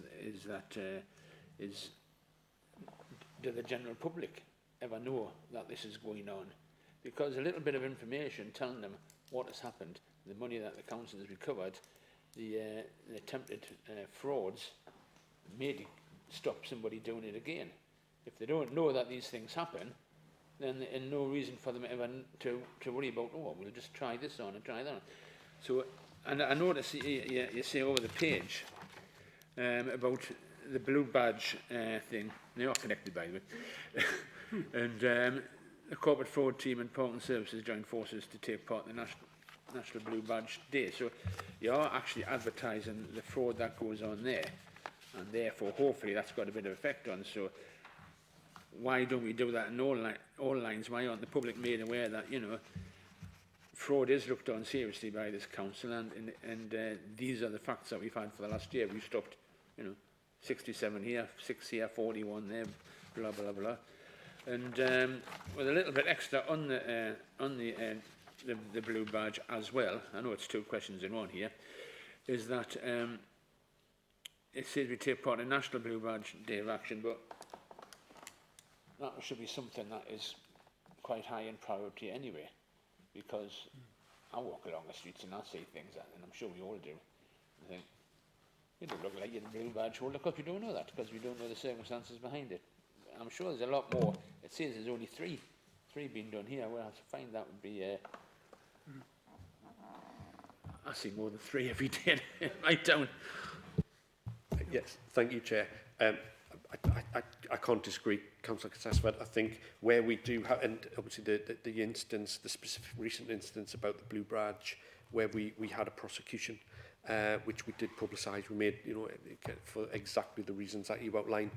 do the general public ever know that this is going on? Because a little bit of information telling them what has happened, the money that the council has recovered, the attempted frauds, may stop somebody doing it again. If they don't know that these things happen, then there's no reason for them ever to worry about, oh, we'll just try this on and try that on. So, and I notice you say over the page about the blue badge thing. They are connected, by the way. And the corporate fraud team and Parking Services joined forces to take part in the National Blue Badge Day. So you are actually advertising the fraud that goes on there, and therefore hopefully that's got a bit of effect on. So why don't we do that in all lines? Why aren't the public made aware that, you know, fraud is looked on seriously by this council, and these are the facts that we've had for the last year. We've stopped, you know, 67 here, 6 here, 41 there, blah blah blah, and with a little bit extra on the blue badge as well. I know it's two questions in one here. Is that it says we take part in National Blue Badge Day of Action, but that should be something that is quite high in priority anyway, because I walk along the streets and I see things, and I'm sure we all do, and think, you don't look like you're a blue badge holder, because we don't know that, because we don't know the circumstances behind it. I'm sure there's a lot more. It says there's only three being done here. Well, I find that would be, I see more than 3 every day in my town. Yes, thank you, Chair. I can't disagree, Councillor Casasford. I think where we do have, and obviously the instance, the specific recent instance about the Blue Badge, where we had a prosecution, which we did publicise. We made, you know, for exactly the reasons that you outlined.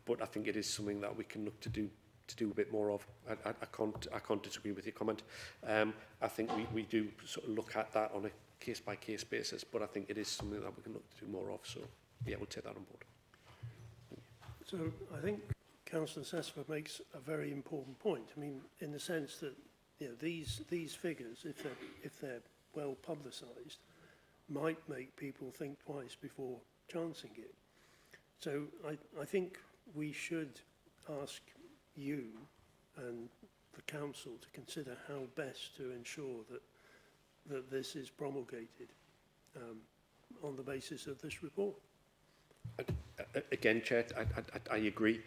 But I think it is something that we can look to do a bit more of. I can't disagree with your comment. I think we do sort of look at that on a case-by-case basis, but I think it is something that we can look to do more of. So, yeah, we'll take that on board. So I think Councillor Sesford makes a very important point. I mean, in the sense that, you know, these figures, if they're well publicised, might make people think twice before chancing it. So I think we should ask you and the council to consider how best to ensure that this is promulgated on the basis of this report. Again, Chair, I agree.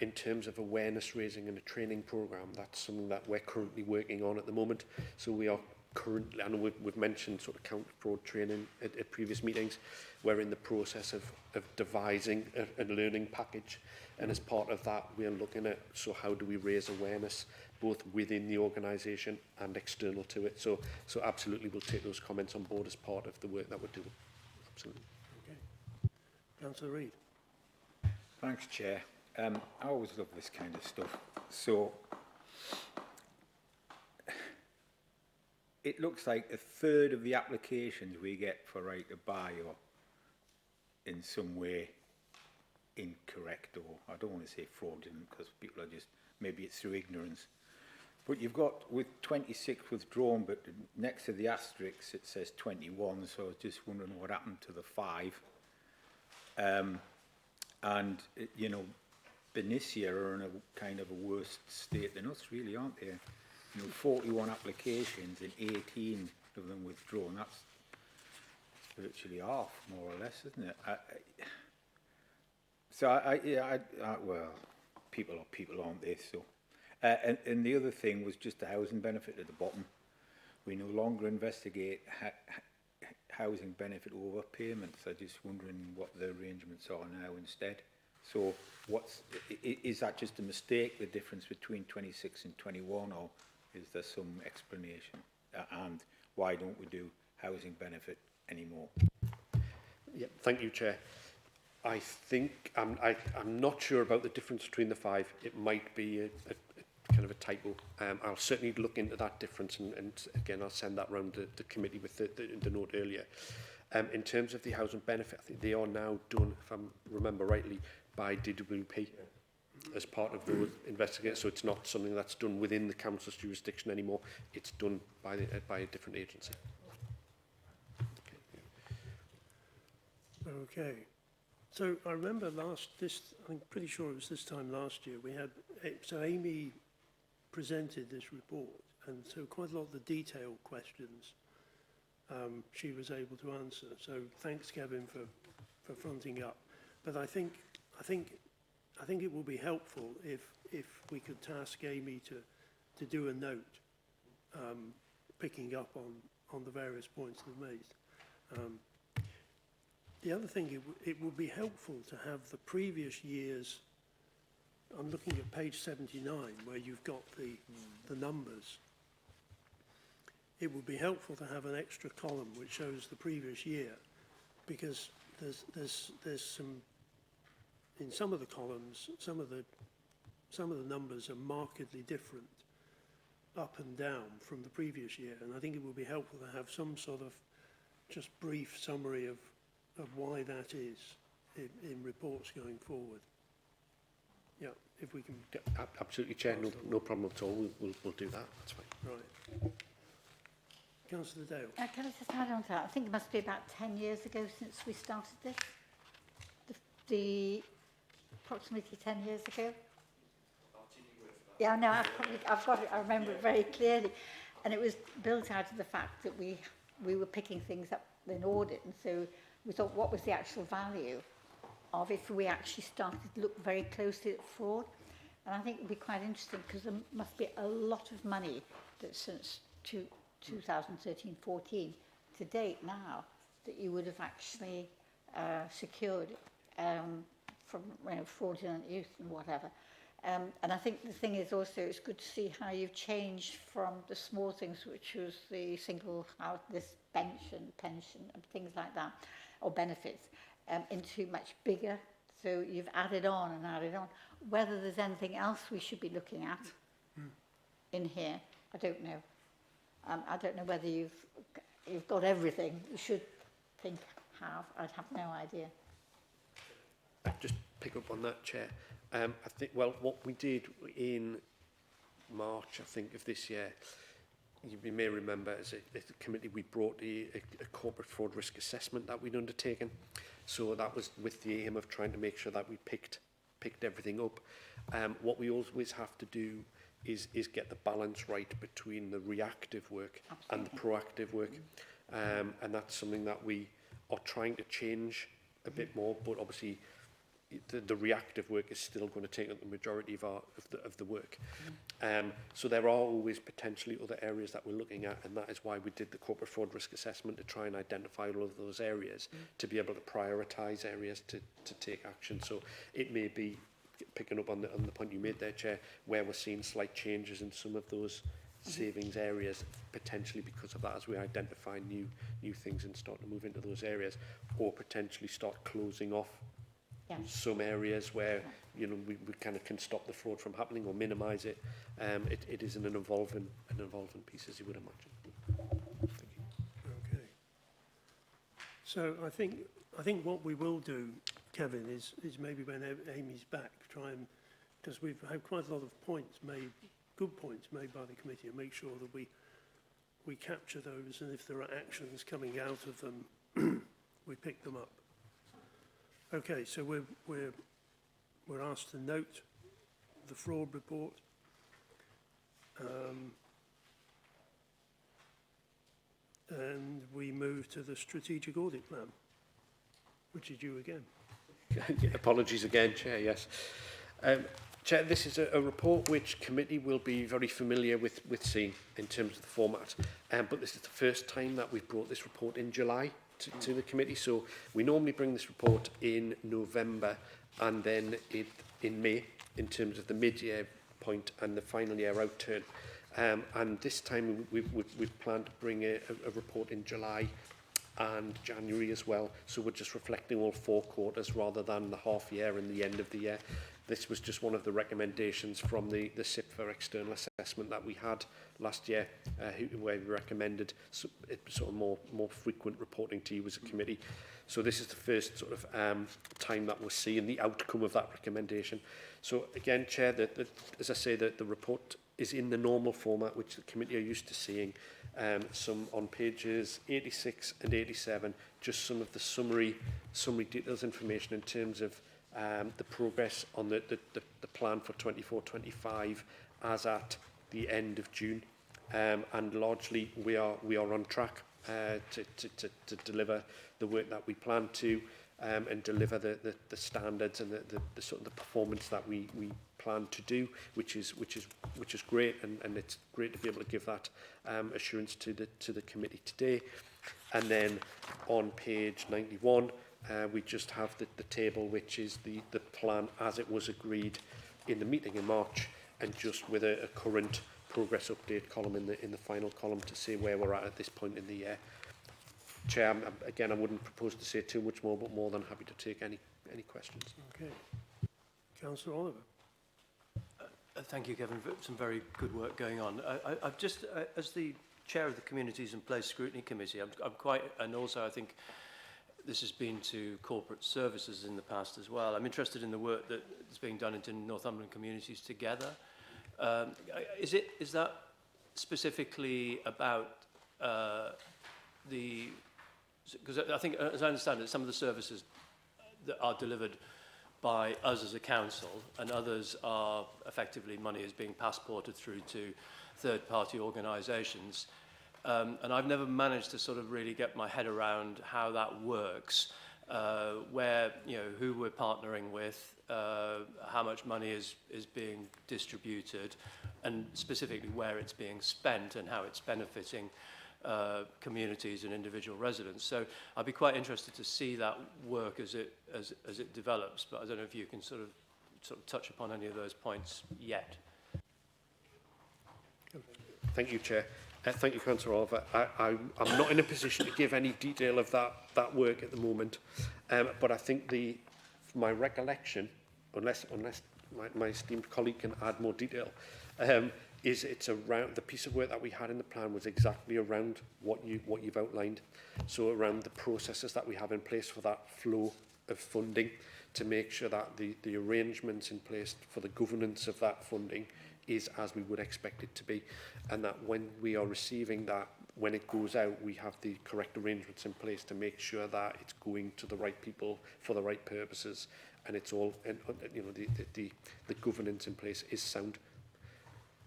In terms of awareness raising and a training programme, that's something that we're currently working on at the moment. So we are currently, I know we've mentioned sort of counter fraud training at previous meetings. We're in the process of devising a learning package, and as part of that, we are looking at, so how do we raise awareness both within the organisation and external to it. So absolutely, we'll take those comments on board as part of the work that we're doing. Absolutely. Okay. Councillor Reid. Thanks, Chair. I always love this kind of stuff. So it looks like a third of the applications we get for right to buy are in some way incorrect, or I don't want to say fraudulent, because people are just, maybe it's through ignorance. But you've got with 26 withdrawn, but next to the asterisks it says 21, so I was just wondering what happened to the 5. And, you know, Benicia are in a kind of a worse state than us, really, aren't they? You know, 41 applications and 18 of them withdrawn. That's virtually half, more or less, isn't it? Well, people are people, aren't they? So, and the other thing was just the housing benefit at the bottom. We no longer investigate housing benefit overpayments. I'm just wondering what the arrangements are now instead. So is that just a mistake, the difference between 26 and 21, or is there some explanation? And why don't we do housing benefit anymore? Yeah, thank you, Chair. I think, I'm not sure about the difference between the 5. It might be a kind of a typo. I'll certainly look into that difference, and again, I'll send that round the committee with the note earlier. In terms of the housing benefit, I think they are now done, if I remember rightly, by DWP as part of those investigators. So it's not something that's done within the council's jurisdiction anymore. It's done by a different agency. Okay. So I remember I'm pretty sure it was this time last year, we had, so Amy presented this report, and so quite a lot of the detailed questions she was able to answer. So thanks, Kevin, for fronting up. But I think it will be helpful if we could task Amy to do a note picking up on the various points that were made. The other thing, it would be helpful to have the previous years. I'm looking at page 79 where you've got the numbers. It would be helpful to have an extra column which shows the previous year, because there's some, in some of the columns, some of the numbers are markedly different up and down from the previous year, and I think it would be helpful to have some sort of just brief summary of why that is in reports going forward. Yeah, if we can. Yeah, absolutely, Chair. No problem at all. We'll do that. That's fine. Right. Councillor Dale. Can I just add on to that? I think it must be about 10 years ago since we started this. The approximately 10 years ago. Yeah, no, I've got it, I remember it very clearly. And it was built out of the fact that we were picking things up in audit, and so we thought, what was the actual value of if we actually started to look very closely at fraud? And I think it would be quite interesting, because there must be a lot of money that since 2013-14 to date now that you would have actually secured from fraudulent use and whatever. And I think the thing is also, it's good to see how you've changed from the small things, which was the single house, this pension and things like that, or benefits, into much bigger. So you've added on and added on. Whether there's anything else we should be looking at in here, I don't know. I don't know whether you've got everything you should have. I'd have no idea. Just pick up on that, Chair. I think, well, what we did in March, I think, of this year, you may remember, as a committee, we brought a corporate fraud risk assessment that we'd undertaken. So that was with the aim of trying to make sure that we picked everything up. What we always have to do is get the balance right between the reactive work and the proactive work. And that's something that we are trying to change a bit more, but obviously the reactive work is still going to take up the majority of the work. So there are always potentially other areas that we're looking at, and that is why we did the corporate fraud risk assessment, to try and identify all of those areas, to be able to prioritise areas to take action. So it may be, picking up on the point you made there, Chair, where we're seeing slight changes in some of those savings areas, potentially because of that, as we identify new things and start to move into those areas, or potentially start closing off some areas where we kind of can stop the fraud from happening or minimise it. It is an evolving piece, as you would imagine. Thank you. Okay. So I think what we will do, Kevin, is maybe when Amy's back, try and, because we've had quite a lot of points made, good points made by the committee, and make sure that we capture those, and if there are actions coming out of them, we pick them up. Okay, so we're asked to note the fraud report. And we move to the strategic audit plan, which is you again. Apologies again, Chair, yes. Chair, this is a report which committee will be very familiar with seeing in terms of the format. But this is the first time that we've brought this report in July to the committee. So we normally bring this report in November and then in May, in terms of the mid-year point and the final year outturn. And this time we've planned to bring a report in July and January as well. So we're just reflecting all 4 quarters rather than the half year and the end of the year. This was just one of the recommendations from the SIP for external assessment that we had last year, where we recommended sort of more frequent reporting to you as a committee. So this is the first sort of time that we're seeing the outcome of that recommendation. So again, Chair, as I say, the report is in the normal format which the committee are used to seeing. Some on pages 86 and 87, just some of the summary details information in terms of the progress on the plan for 24-25 as at the end of June, and largely we are on track to deliver the work that we plan to, and deliver the standards and the sort of the performance that we plan to do, which is great, and it's great to be able to give that assurance to the committee today. And then on page 91. We just have the table, which is the plan as it was agreed in the meeting in March, and just with a current progress update column in the final column to see where we're at this point in the year. Chair, again, I wouldn't propose to say too much more, but more than happy to take any questions. Okay. Councillor Oliver. Thank you, Kevin. Some very good work going on. I've just, as the chair of the Communities and Place Scrutiny Committee, I'm quite, and also I think this has been to corporate services in the past as well. I'm interested in the work that is being done into Northumberland communities together. Is that specifically about because I think, as I understand it, some of the services that are delivered by us as a council, and others are effectively money is being passported through to third-party organisations. And I've never managed to sort of really get my head around how that works, where, you know, who we're partnering with, how much money is being distributed, and specifically where it's being spent and how it's benefiting communities and individual residents. So I'd be quite interested to see that work as it develops, but I don't know if you can sort of touch upon any of those points yet. Thank you, Chair. Thank you, Councillor Oliver. I'm not in a position to give any detail of that work at the moment, but I think from my recollection, unless my esteemed colleague can add more detail, is it's around the piece of work that we had in the plan was exactly around what you've outlined. So around the processes that we have in place for that flow of funding, to make sure that the arrangements in place for the governance of that funding is as we would expect it to be, and that when we are receiving that, when it goes out, we have the correct arrangements in place to make sure that it's going to the right people for the right purposes, and it's all, and you know, the governance in place is sound.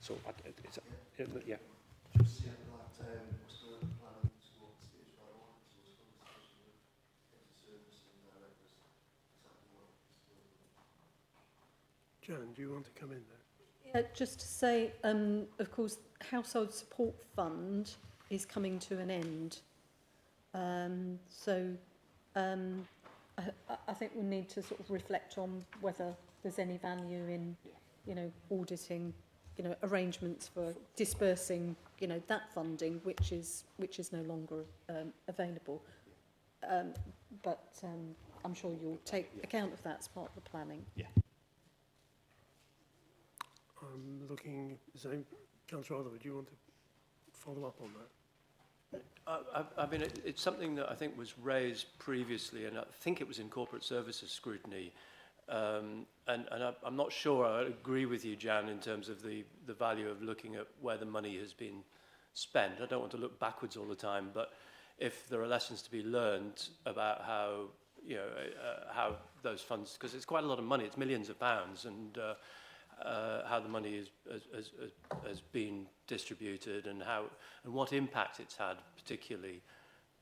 So, yeah. Jan, do you want to come in there? Just to say, of course, Household Support Fund is coming to an end. I think we need to sort of reflect on whether there's any value in, you know, auditing, you know, arrangements for dispersing, you know, that funding, which is no longer available. But I'm sure you'll take account of that as part of the planning. Yeah. I'm looking, Councillor Oliver, do you want to follow up on that? I mean, it's something that I think was raised previously, and I think it was in corporate services scrutiny. And I'm not sure I agree with you, Jan, in terms of the value of looking at where the money has been spent. I don't want to look backwards all the time, but if there are lessons to be learned about how, you know, how those funds, because it's quite a lot of money, it's millions of pounds, and how the money has been distributed and what impact it's had particularly.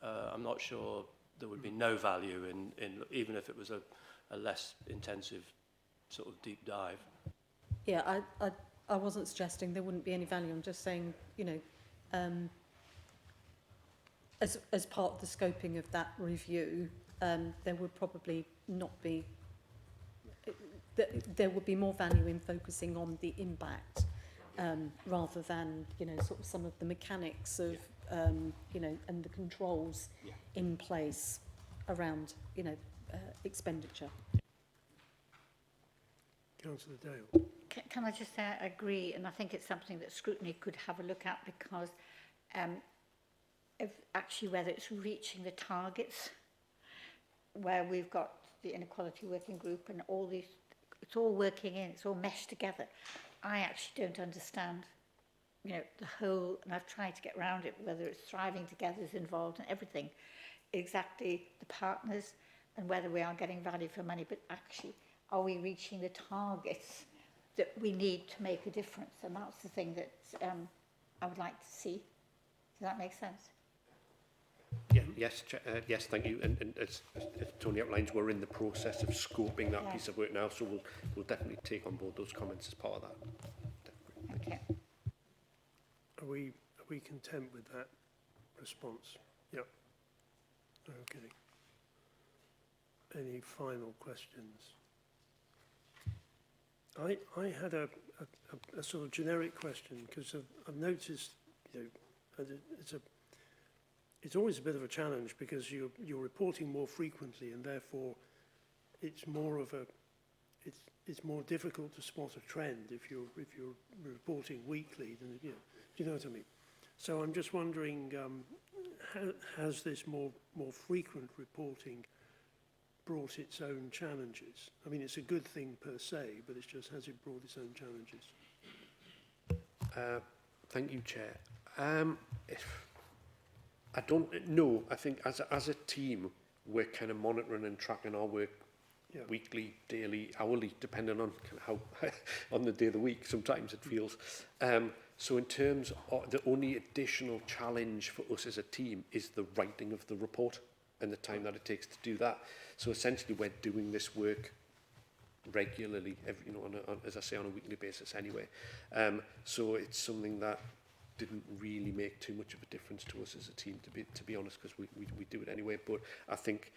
I'm not sure there would be no value in even if it was a less intensive sort of deep dive. Yeah, I wasn't suggesting there wouldn't be any value. I'm just saying, you know, as part of the scoping of that review, there would probably not be. There would be more value in focusing on the impact rather than, you know, sort of some of the mechanics of, you know, and the controls in place around, you know, expenditure. Councillor Dale. Can I just agree, and I think it's something that scrutiny could have a look at, because if actually whether it's reaching the targets, where we've got the inequality working group and all these, it's all working in, it's all meshed together. I actually don't understand, you know, the whole, and I've tried to get around it, whether it's Thriving Together is involved and everything, exactly the partners and whether we are getting value for money, but actually, are we reaching the targets that we need to make a difference? And that's the thing that I would like to see. Does that make sense? Yeah, yes, yes, thank you. And as Tony outlines, we're in the process of scoping that piece of work now, so we'll definitely take on board those comments as part of that. Thank you. Are we content with that response? Yep. Okay. Any final questions? I had a sort of generic question, because I've noticed, you know, it's always a bit of a challenge, because you're reporting more frequently, and therefore it's more of a it's more difficult to spot a trend if you're reporting weekly than, you know, do you know what I mean? So I'm just wondering, has this more frequent reporting brought its own challenges? I mean, it's a good thing per se, but it's just, has it brought its own challenges? Thank you, Chair. I don't know. I think as a team, we're kind of monitoring and tracking our work Yeah. weekly, daily, hourly, depending on how on the day of the week. Sometimes it feels. So in terms of the only additional challenge for us as a team is the writing of the report and the time that it takes to do that. So essentially, we're doing this work regularly, you know, as I say, on a weekly basis anyway. So it's something that didn't really make too much of a difference to us as a team, to be honest, because we do it anyway. But I think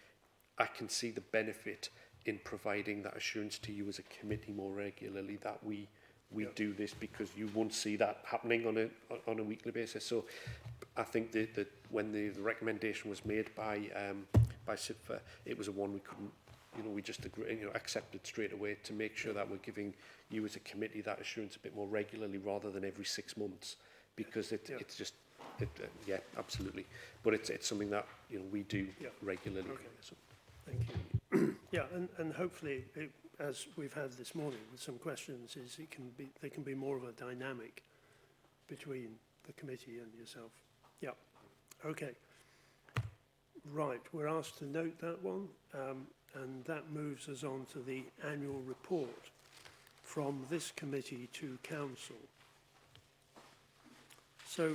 I can see the benefit in providing that assurance to you as a committee more regularly that we do this, because you won't see that happening on a weekly basis. So I think that when the recommendation was made by SIPFA, it was a one we couldn't, you know, we just accepted straight away, to make sure that we're giving you as a committee that assurance a bit more regularly rather than every 6 months, because it's just, yeah, absolutely. But it's something that, you know, we do regularly. Okay. So. Thank you. Yeah, and hopefully, as we've had this morning with some questions, is there can be more of a dynamic between the committee and yourself. Yeah. Okay. Right. We're asked to note that one, and that moves us on to the annual report from this committee to council. So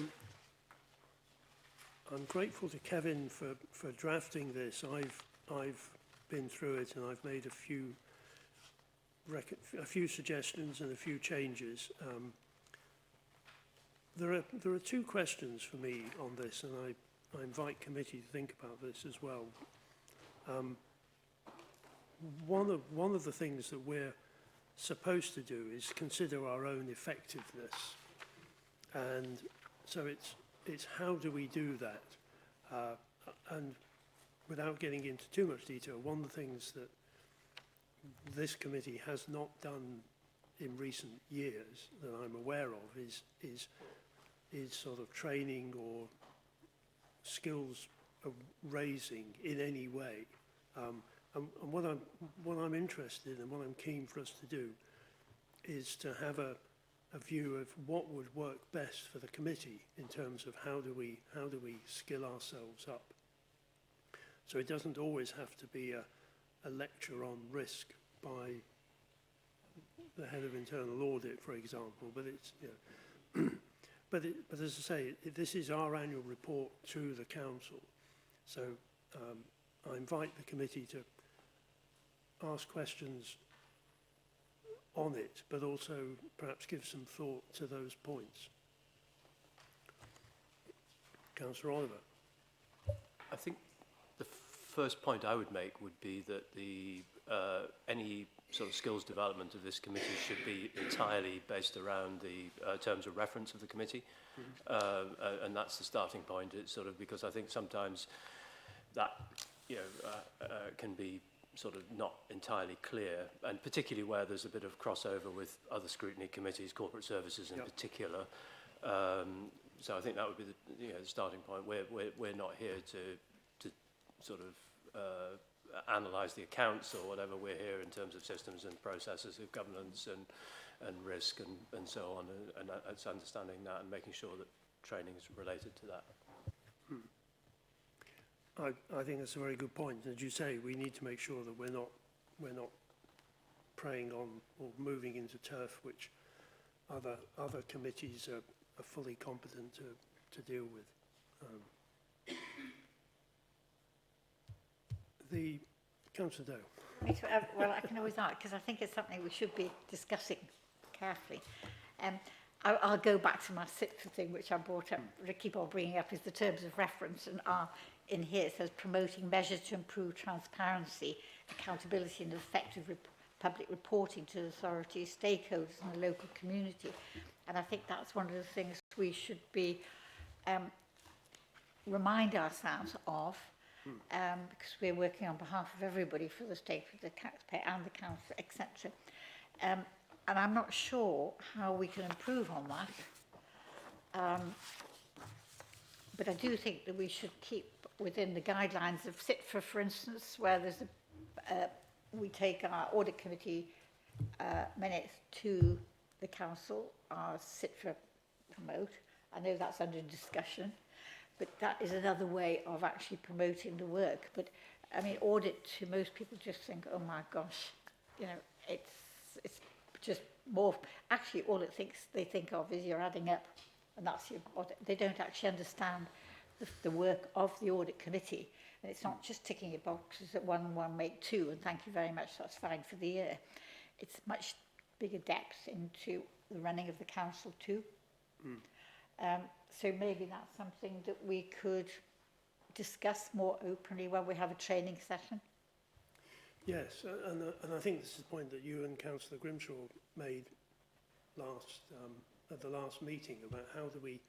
I'm grateful to Kevin for drafting this. I've been through it, and I've made a few suggestions and a few changes. There are two questions for me on this, and I invite committee to think about this as well. One of the things that we're supposed to do is consider our own effectiveness, and so it's how do we do that? And without getting into too much detail, one of the things that this committee has not done in recent years that I'm aware of is sort of training or skills raising in any way. And what I'm interested in and what I'm keen for us to do is to have a view of what would work best for the committee in terms of how do we skill ourselves up. So it doesn't always have to be a lecture on risk by the head of internal audit, for example, but it's, you know, but as I say, this is our annual report to the council. So I invite the committee to ask questions on it, but also perhaps give some thought to those points. Councillor Oliver. I think the first point I would make would be that any sort of skills development of this committee should be entirely based around the terms of reference of the committee. And that's the starting point. It's sort of because I think sometimes that, you know, can be sort of not entirely clear, and particularly where there's a bit of crossover with other scrutiny committees, corporate services in particular. So I think that would be the starting point. We're not here to sort of analyse the accounts or whatever. We're here in terms of systems and processes of governance and risk and so on, and it's understanding that and making sure that training is related to that. I think that's a very good point. As you say, we need to make sure that we're not preying on or moving into turf which other committees are fully competent to deal with. The Councillor Doe. Well, I can always ask, because I think it's something we should be discussing carefully. I'll go back to my SIPFA thing, which I brought up, I keep on bringing up, is the terms of reference, and in here it says promoting measures to improve transparency, accountability and effective public reporting to authorities, stakeholders and the local community. And I think that's one of the things we should be remind ourselves of, because we're working on behalf of everybody for the state, for the taxpayer and the council, etc. And I'm not sure how we can improve on that. But I do think that we should keep within the guidelines of SITFA, for instance, where there's we take our audit committee minutes to the council, our SITFA promote. I know that's under discussion, but that is another way of actually promoting the work. But I mean, audit to most people just think, oh my gosh, you know, it's just more, actually all they think of is you're adding up, and that's your audit. They don't actually understand the work of the audit committee, and it's not just ticking your boxes at 1 and 1 make 2, and thank you very much, that's fine for the year. It's much bigger depth into the running of the council too. So maybe that's something that we could discuss more openly when we have a training session. Yes, and I think this is the point that you and Councillor Grimshaw made at the last meeting about how do we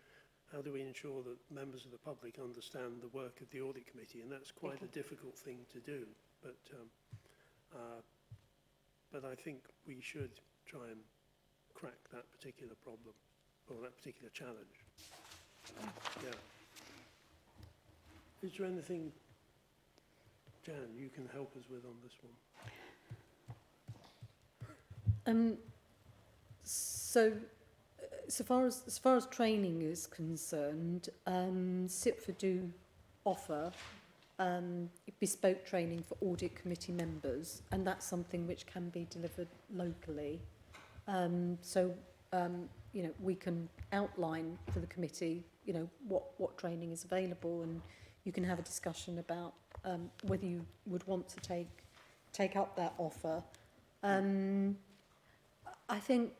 ensure that members of the public understand the work of the audit committee, and that's quite a difficult thing to do. But I think we should try and crack that particular problem or that particular challenge. Yeah. Is there anything, Jan, you can help us with on this one? So far as training is concerned, SIPFA do offer bespoke training for audit committee members, and that's something which can be delivered locally. You know, we can outline for the committee, you know, what training is available, and you can have a discussion about whether you would want to take up that offer. I think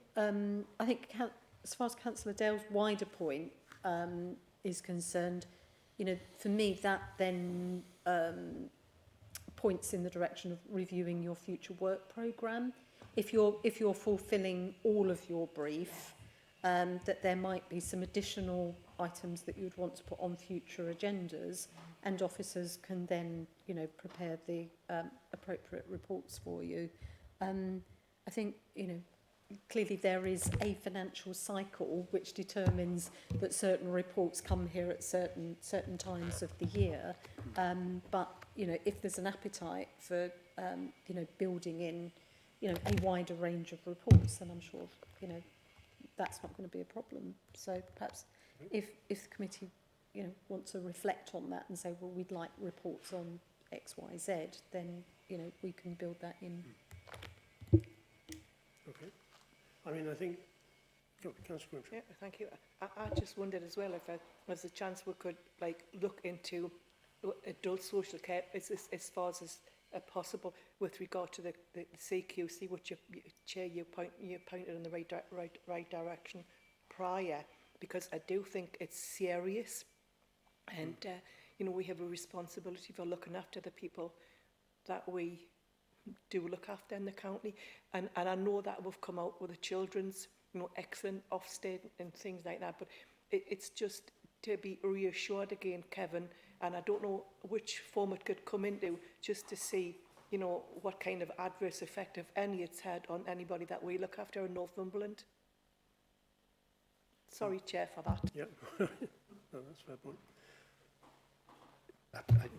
as far as Councillor Dale's wider point is concerned, you know, for me that then points in the direction of reviewing your future work programme. If you're fulfilling all of your brief, that there might be some additional items that you would want to put on future agendas, and officers can then, you know, prepare the appropriate reports for you. I think, you know, clearly there is a financial cycle which determines that certain reports come here at certain times of the year. But, you know, if there's an appetite for, you know, building in, you know, a wider range of reports, then I'm sure, you know, that's not going to be a problem. So perhaps if the committee, you know, want to reflect on that and say, well, we'd like reports on X, Y, Z, then, you know, we can build that in. Okay. I mean, I think, Councillor Grimshaw. Yeah, thank you. I just wondered as well if there's a chance we could like look into adult social care as far as possible with regard to the CQC, which you pointed in the right direction prior, because I do think it's serious, and you know, we have a responsibility for looking after the people that we do look after in the county, and I know that we've come out with the children's, you know, excellent Ofsted and things like that, but it's just to be reassured again, Kevin, and I don't know which form it could come into, just to see, you know, what kind of adverse effect, if any, it's had on anybody that we look after in Northumberland. Sorry, Chair, for that. Yeah, no, that's a fair point.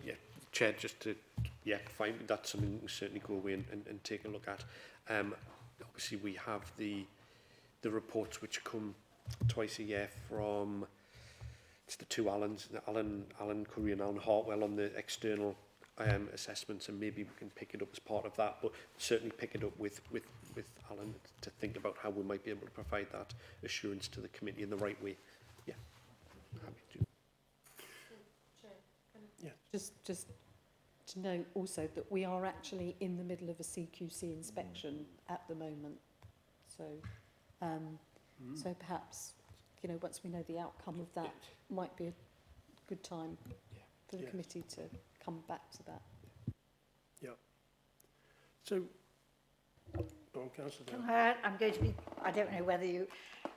Yeah, Chair, just to, yeah, fine, that's something we can certainly go away and take a look at. Obviously, we have the reports which come twice a year from, it's the two Allens, Alan Curry and Alan Hartwell, on the external assessments, and maybe we can pick it up as part of that, but certainly pick it up with Alan to think about how we might be able to provide that assurance to the committee in the right way. Yeah, happy to. Yeah. Just to note also that we are actually in the middle of a CQC inspection at the moment. So, so perhaps, you know, once we know the outcome of that, might be a good time for the committee to come back to that. Yeah. So, go on, Councillor Dale. I'm going to be, I don't know whether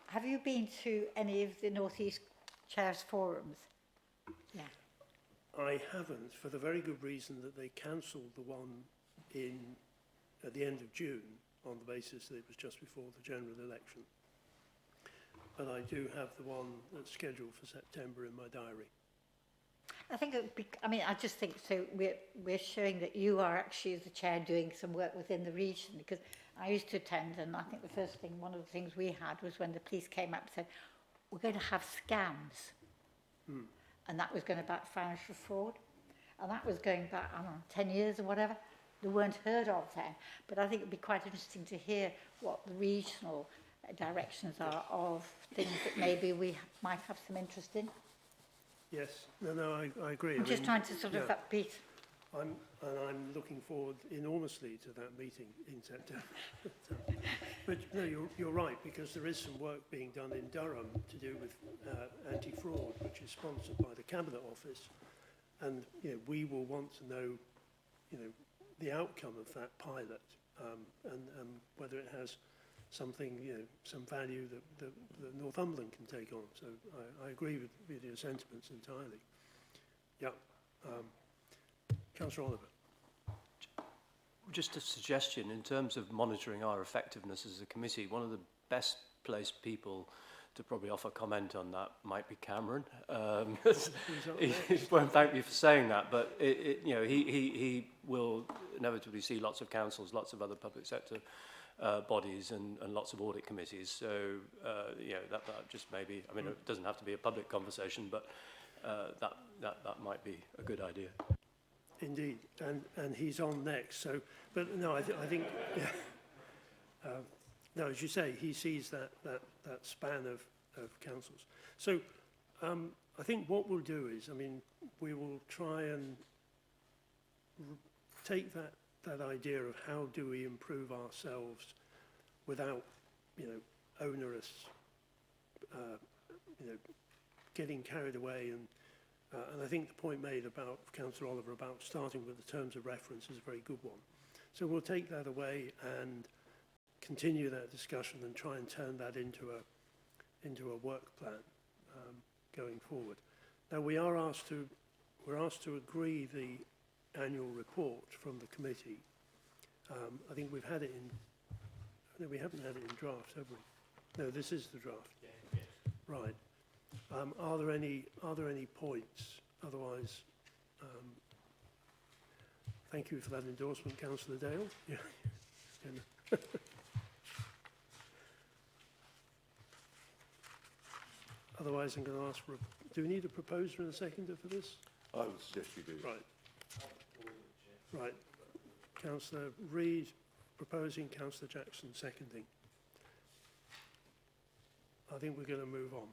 have you been to any of the North East Chairs forums? Yeah. I haven't, for the very good reason that they cancelled the one at the end of June on the basis that it was just before the general election. But I do have the one that's scheduled for September in my diary. I think it would be, I mean, I just think so we're showing that you are actually, as the chair, doing some work within the region, because I used to attend, and I think the first thing, one of the things we had was when the police came up and said, we're going to have scams. And that was going to backfire for fraud. and that was going back, I don't know, 10 years or whatever. They weren't heard of then, but I think it'd be quite interesting to hear what the regional directions are of things that maybe we might have some interest in. Yes, no, I agree. I'm just trying to sort of yeah. upbeat. I'm looking forward enormously to that meeting in September. But no, you're right, because there is some work being done in Durham to do with anti-fraud, which is sponsored by the Cabinet Office. And we will want to know, the outcome of that pilot, and whether it has something, some value that Northumberland can take on. So I agree with your sentiments entirely. Yeah. Councillor Oliver. Just a suggestion in terms of monitoring our effectiveness as a committee. One of the best placed people to probably offer comment on that might be Cameron. He won't thank me for saying that, but he will inevitably see lots of councils, lots of other public sector bodies, and lots of audit committees. So that just maybe. I mean, it doesn't have to be a public conversation, but that might be a good idea. Indeed, and he's on next. So, but no, I think yeah. No, as you say, he sees that span of councils. So, I think what we'll do is, I mean, we will try and take that idea of how do we improve ourselves without, onerous, getting carried away. And I think the point made about Councillor Oliver about starting with the terms of reference is a very good one. So we'll take that away and continue that discussion and try and turn that into a work plan going forward. Now we're asked to agree the annual report from the committee. I think we've had it in. No, we haven't had it in draft, have we? No, this is the draft. Yeah. Right. Are there any points? Otherwise, thank you for that endorsement, Councillor Dale. Yeah. Otherwise, I'm going to ask for do we need a proposer and a seconder for this? I would suggest you do. Right. Right. Councillor Reid proposing, Councillor Jackson seconding. I think we're going to move on.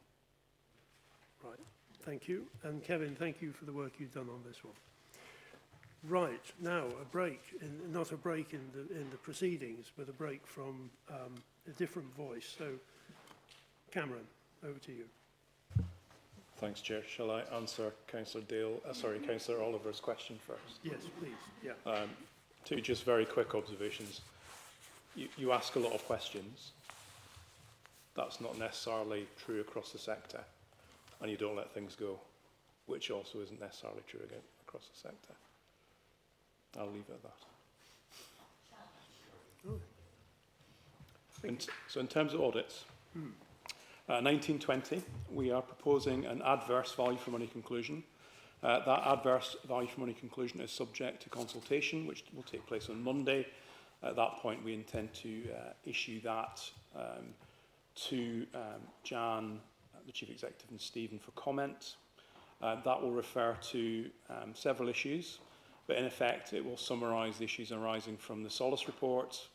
Right, thank you. And Kevin, thank you for the work you've done on this one. Right, now a break, not a break in the proceedings, but a break from a different voice. So, Cameron, over to you. Thanks, Chair. Shall I answer Councillor Councillor Oliver's question first? Yes, please. Yeah. Two just very quick observations. You ask a lot of questions. That's not necessarily true across the sector. And you don't let things go, which also isn't necessarily true again across the sector. I'll leave it at that. So in terms of audits, 1920, we are proposing an adverse value for money conclusion. That adverse value for money conclusion is subject to consultation, which will take place on Monday. At that point, we intend to issue that to Jan, the Chief Executive, and Stephen for comment. That will refer to several issues, but in effect it will summarise the issues arising from the Solace report,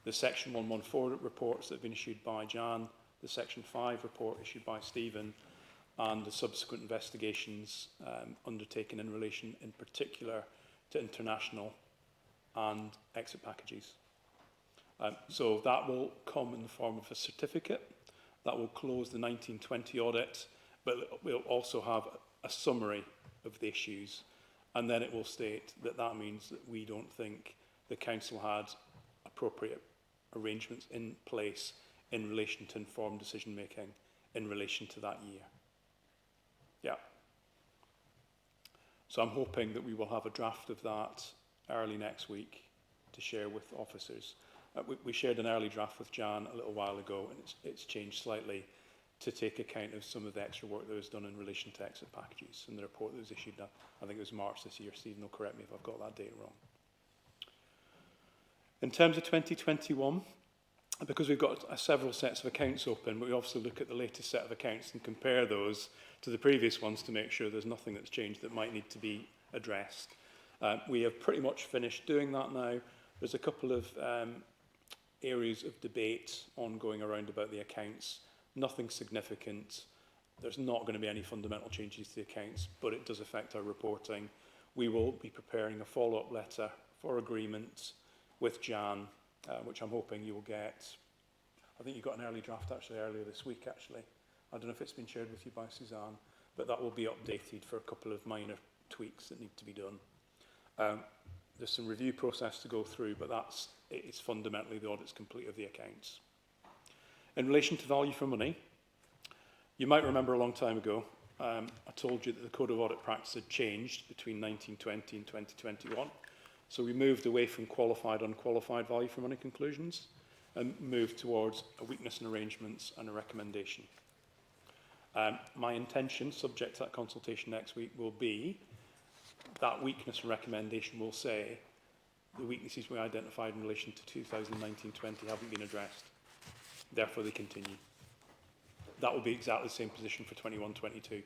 the Section 114 reports that have been issued by Jan, the Section 5 report issued by Stephen, and the subsequent investigations undertaken in relation in particular to international and exit packages. So that will come in the form of a certificate. That will close the 1920 audit, but we'll also have a summary of the issues, and then it will state that that means that we don't think the council had appropriate arrangements in place in relation to informed decision making in relation to that year. Yeah. So I'm hoping that we will have a draft of that early next week to share with officers. We shared an early draft with Jan a little while ago, and it's changed slightly to take account of some of the extra work that was done in relation to exit packages and the report that was issued, I think it was March this year. Stephen will correct me if I've got that date wrong. In terms of 2021, because we've got several sets of accounts open, we obviously look at the latest set of accounts and compare those to the previous ones to make sure there's nothing that's changed that might need to be addressed. We have pretty much finished doing that now. There's a couple of areas of debate ongoing around about the accounts. Nothing significant. There's not going to be any fundamental changes to the accounts, but it does affect our reporting. We will be preparing a follow-up letter for agreement with Jan, which I'm hoping you will get. I think you got an early draft actually earlier this week actually. I don't know if it's been shared with you by Suzanne, but that will be updated for a couple of minor tweaks that need to be done. There's some review process to go through, but it's fundamentally the audit's complete of the accounts. In relation to value for money, you might remember a long time ago, I told you that the Code of Audit Practice had changed between 1920 and 2021. So we moved away from qualified, unqualified value for money conclusions and moved towards a weakness in arrangements and a recommendation. My intention, subject to that consultation next week, will be that weakness and recommendation will say the weaknesses we identified in relation to 2019-20 haven't been addressed. Therefore, they continue. That will be exactly the same position for 21-22,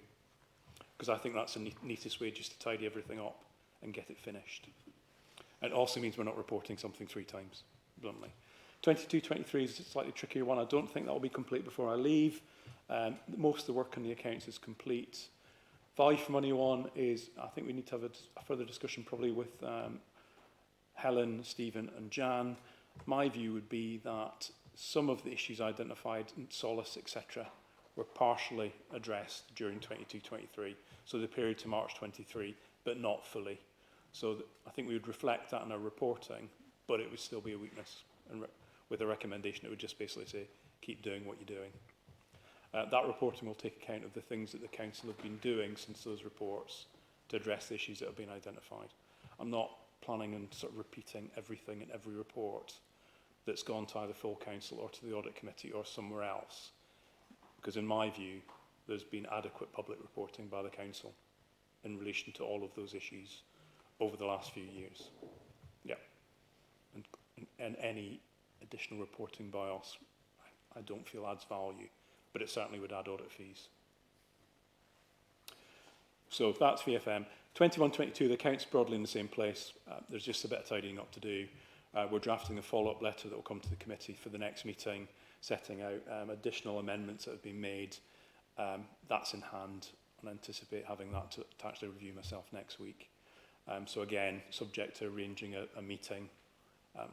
because I think that's the neatest way just to tidy everything up and get it finished. It also means we're not reporting something 3 times, bluntly. 22-23 is a slightly trickier one. I don't think that will be complete before I leave. Most of the work on the accounts is complete. Value for money one is, I think we need to have a further discussion probably with Helen, Stephen and Jan. My view would be that some of the issues identified in Solace, etc., were partially addressed during 22-23, so the period to March 23, but not fully. So I think we would reflect that in our reporting, but it would still be a weakness. And with a recommendation, it would just basically say, keep doing what you're doing. That reporting will take account of the things that the Council have been doing since those reports to address the issues that have been identified. I'm not planning on sort of repeating everything in every report that's gone to either full Council or to the Audit Committee or somewhere else, because in my view, there's been adequate public reporting by the Council in relation to all of those issues over the last few years. Yeah. And any additional reporting by us, I don't feel adds value, but it certainly would add audit fees. So that's VFM. 21-22, the accounts broadly in the same place. There's just a bit of tidying up to do. We're drafting a follow-up letter that will come to the committee for the next meeting, setting out additional amendments that have been made. That's in hand, and I anticipate having that to actually review myself next week. So again, subject to arranging a meeting,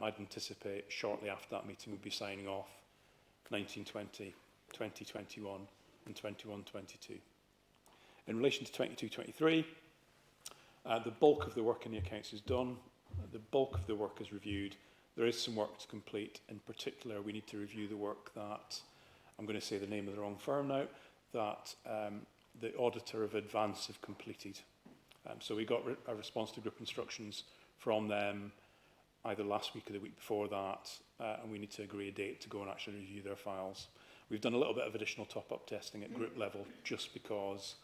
I'd anticipate shortly after that meeting we'll be signing off 19-20, 20-21 and 21-22. In relation to 22-23, the bulk of the work in the accounts is done. The bulk of the work is reviewed. There is some work to complete. In particular, we need to review the work that, I'm going to say the name of the wrong firm now, that the auditor of Advance have completed. So we got a response to group instructions from them either last week or the week before that, and we need to agree a date to go and actually review their files. We've done a little bit of additional top-up testing at group level just because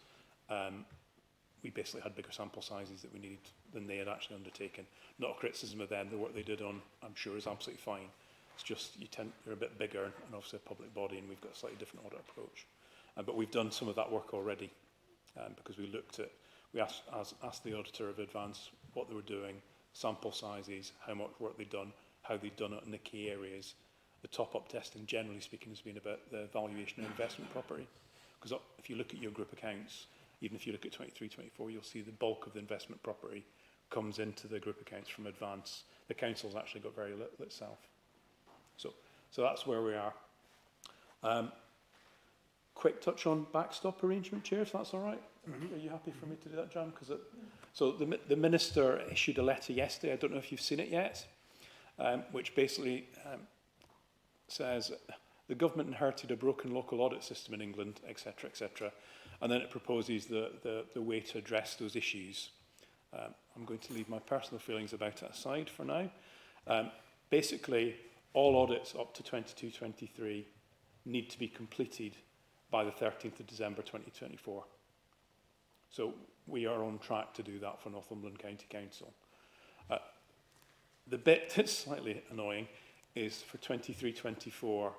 we basically had bigger sample sizes that we needed than they had actually undertaken. Not a criticism of them, the work they did on, I'm sure, is absolutely fine. It's just you're a bit bigger and obviously a public body, and we've got a slightly different audit approach. But we've done some of that work already because we asked the auditor of Advance what they were doing, sample sizes, how much work they'd done, how they'd done it in the key areas. The top-up testing, generally speaking, has been about the valuation of investment property. Because if you look at your group accounts, even if you look at 23-24, you'll see the bulk of the investment property comes into the group accounts from Advance. The council's actually got very little itself. So that's where we are. Quick touch on backstop arrangement, Chair, if that's all right. Mm-hmm. Are you happy for me to do that, Jan? So the Minister issued a letter yesterday, I don't know if you've seen it yet, which basically says the government inherited a broken local audit system in England, etc., etc., and then it proposes the way to address those issues. I'm going to leave my personal feelings about it aside for now. Basically, all audits up to 22-23 need to be completed by the 13th of December 2024. So we are on track to do that for Northumberland County Council. The bit that's slightly annoying is for 23-24,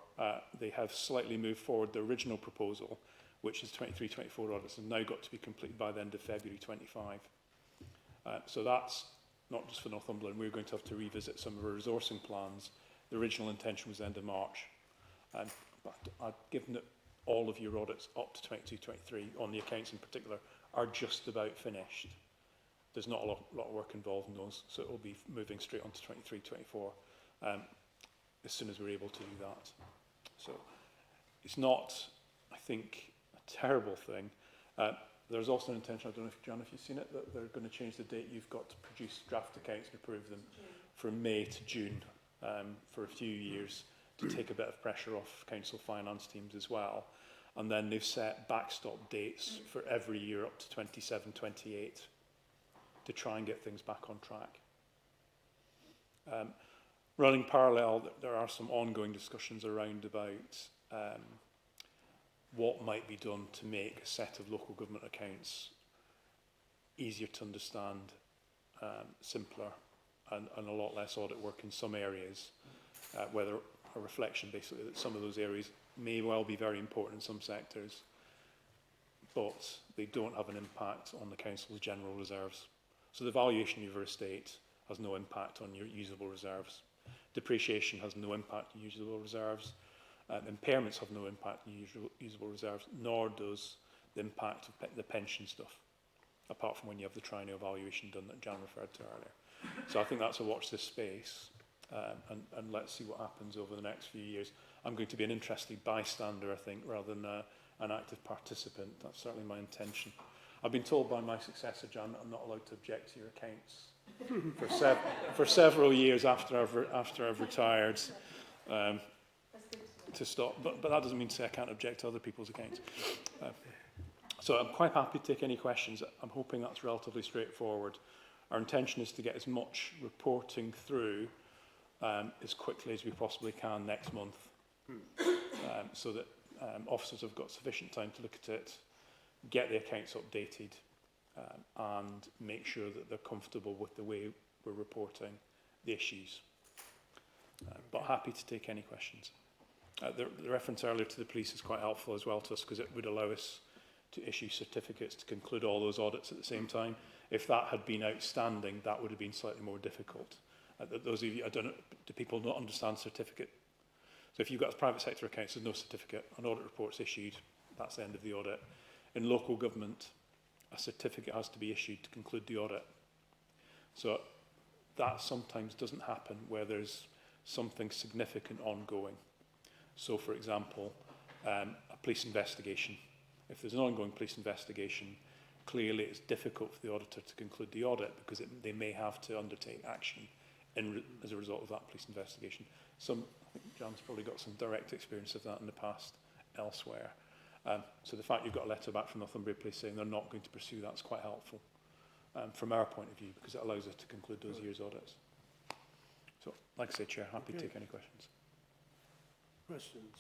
they have slightly moved forward the original proposal, which is 23-24 audits, have now got to be completed by the end of February 25. So that's not just for Northumberland. We're going to have to revisit some of our resourcing plans. The original intention was the end of March. But given that all of your audits up to 22-23, on the accounts in particular, are just about finished, there's not a lot of work involved in those, so it will be moving straight on to 23-24 as soon as we're able to do that. So it's not, I think, a terrible thing. There's also an intention, I don't know if, John, if you've seen it, that they're going to change the date you've got to produce draft accounts and approve them from May to June for a few years to take a bit of pressure off council finance teams as well. And then they've set backstop dates for every year up to 27-28 to try and get things back on track. Running parallel, there are some ongoing discussions around about what might be done to make a set of local government accounts easier to understand, simpler, and a lot less audit work in some areas, whether a reflection basically that some of those areas may well be very important in some sectors, but they don't have an impact on the council's general reserves. So the valuation of your estate has no impact on your usable reserves. Depreciation has no impact on usable reserves. Impairments have no impact on usable reserves, nor does the impact of the pension stuff, apart from when you have the triennial valuation done that Jan referred to earlier. So I think that's a watch this space, and let's see what happens over the next few years. I'm going to be an interested bystander, I think, rather than an active participant. That's certainly my intention. I've been told by my successor, Jan, that I'm not allowed to object to your accounts for several years after I've retired. To stop, but that doesn't mean to say I can't object to other people's accounts. So I'm quite happy to take any questions. I'm hoping that's relatively straightforward. Our intention is to get as much reporting through as quickly as we possibly can next month, so that officers have got sufficient time to look at it, get the accounts updated, and make sure that they're comfortable with the way we're reporting the issues. But happy to take any questions. The reference earlier to the police is quite helpful as well to us, because it would allow us to issue certificates to conclude all those audits at the same time. If that had been outstanding, that would have been slightly more difficult. Those of you, I don't know, do people not understand certificate? So if you've got private sector accounts, there's no certificate. An audit report's issued, that's the end of the audit. In local government, a certificate has to be issued to conclude the audit. So that sometimes doesn't happen where there's something significant ongoing. So, for example, a police investigation. If there's an ongoing police investigation, clearly it's difficult for the auditor to conclude the audit because they may have to undertake action as a result of that police investigation. I think John's probably got some direct experience of that in the past elsewhere. So the fact you've got a letter back from Northumbria Police saying they're not going to pursue that's quite helpful from our point of view, because it allows us to conclude those year's audits. So, like I say, Chair, happy to take any questions. Questions?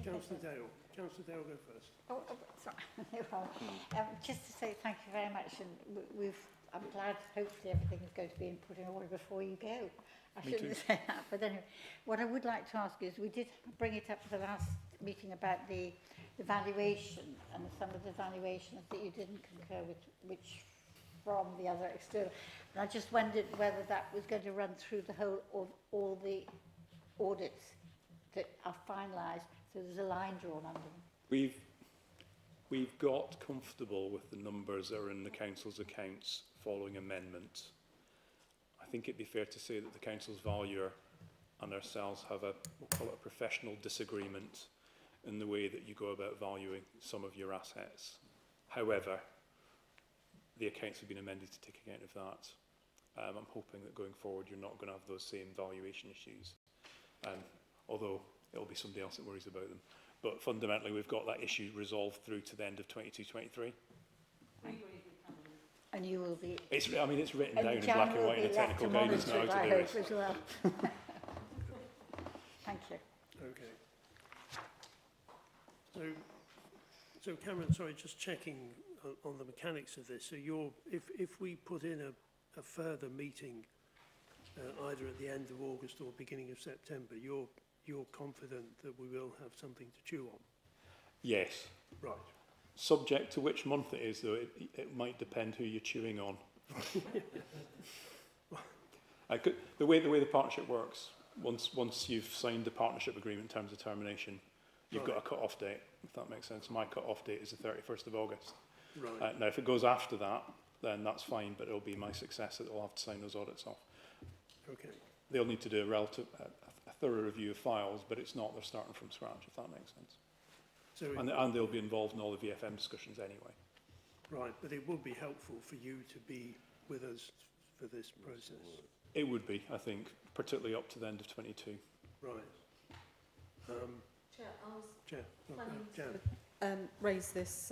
Councillor Dale. Councillor Dale, go first. Sorry. Just to say thank you very much, and I'm glad hopefully everything is going to be put in order before you go. I shouldn't say that, but anyway, what I would like to ask is, we did bring it up at the last meeting about the valuation and some of the valuations that you didn't concur with, which from the other external. And I just wondered whether that was going to run through the whole of all the audits that are finalised, so there's a line drawn under them. We've got comfortable with the numbers that are in the council's accounts following amendment. I think it'd be fair to say that the council's valuer and ourselves have we'll call it a professional disagreement in the way that you go about valuing some of your assets. However, the accounts have been amended to take account of that. I'm hoping that going forward you're not going to have those same valuation issues, although it'll be somebody else that worries about them. But fundamentally, we've got that issue resolved through to the end of 22-23. And you will be... It's written down in black and white in the technical guidance now. I hope as well. Thank you. Okay. So Cameron, sorry, just checking on the mechanics of this. So if we put in a further meeting, either at the end of August or beginning of September, you're confident that we will have something to chew on? Yes. Right. Subject to which month it is, though, it might depend who you're chewing on. The way the partnership works, once you've signed the partnership agreement in terms of termination, you've got a cut-off date, if that makes sense. My cut-off date is the 31st of August. Right. Now, if it goes after that, then that's fine, but it'll be my successor that will have to sign those audits off. Okay. They'll need to do a thorough review of files, but it's not, they're starting from scratch, if that makes sense. So And they'll be involved in all the VFM discussions anyway. right, but it would be helpful for you to be with us for this process. It would be, I think, particularly up to the end of 22. Right. Chair, I was Chair. planning Jan. to raise this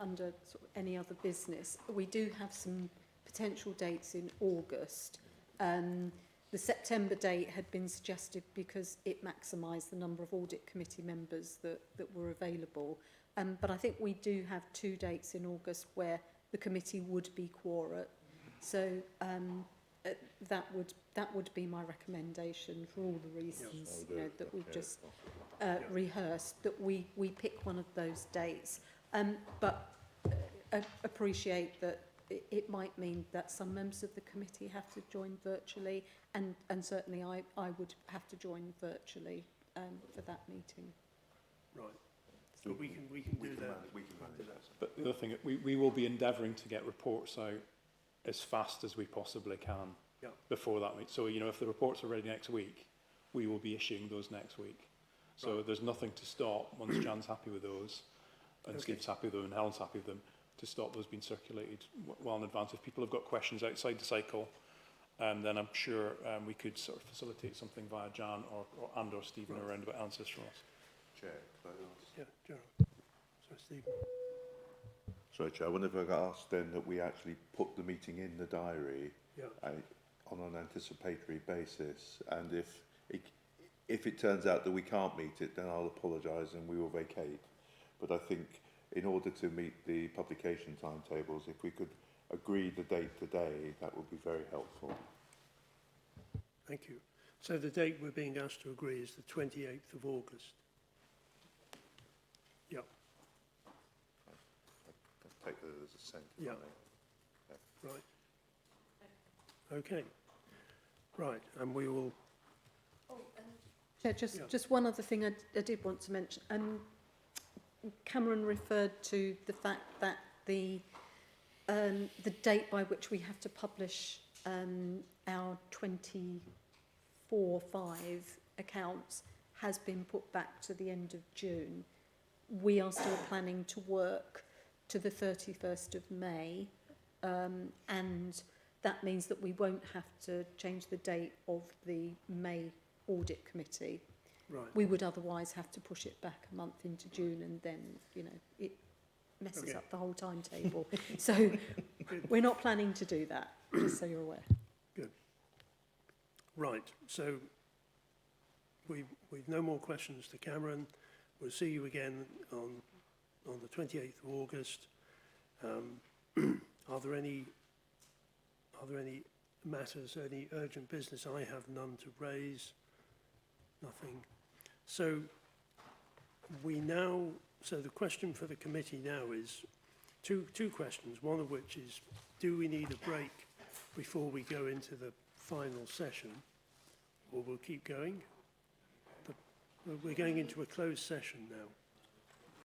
under sort of any other business. We do have some potential dates in August. The September date had been suggested because it maximised the number of audit committee members that were available. But I think we do have 2 dates in August where the committee would be quorate. So that would be my recommendation for all the reasons that we've just rehearsed, that we pick one of those dates. But appreciate that it might mean that some members of the committee have to join virtually, and certainly I would have to join virtually for that meeting. Right. But we can do that. We can manage that. But the other thing, we will be endeavouring to get reports out as fast as we possibly can before that meeting. So, if the reports are ready next week, we will be issuing those next week. So there's nothing to stop, once Jan's happy with those, and Steve's happy with them, and Helen's happy with them, to stop those being circulated well in advance. If people have got questions outside the cycle, then I'm sure we could sort of facilitate something via Jan or Stephen around about answers from us. Chair, could I ask? Yeah, Gerald. Sorry, Steve. Sorry, Chair, I wonder if I could ask then that we actually put the meeting in the diary on an anticipatory basis, and if it turns out that we can't meet it, then I'll apologise and we will vacate. But I think in order to meet the publication timetables, if we could agree the date today, that would be very helpful. Thank you. So the date we're being asked to agree is the 28th of August. Yeah. I'll take that as a sentence. Yeah. Right. Okay. Right, and we will... Chair, just one other thing I did want to mention. Cameron referred to the fact that the date by which we have to publish our 24/5 accounts has been put back to the end of June. We are still planning to work to the 31st of May, and that means that we won't have to change the date of the May audit committee. Right. We would otherwise have to push it back a month into June, and then, it messes up the whole timetable. So we're not planning to do that, just so you're aware. Good. Right, so we've no more questions to Cameron. We'll see you again on the 28th of August. Are there any matters, any urgent business? I have none to raise. Nothing. So the question for the committee now is two questions, one of which is, do we need a break before we go into the final session, or we'll keep going? We're going into a closed session now.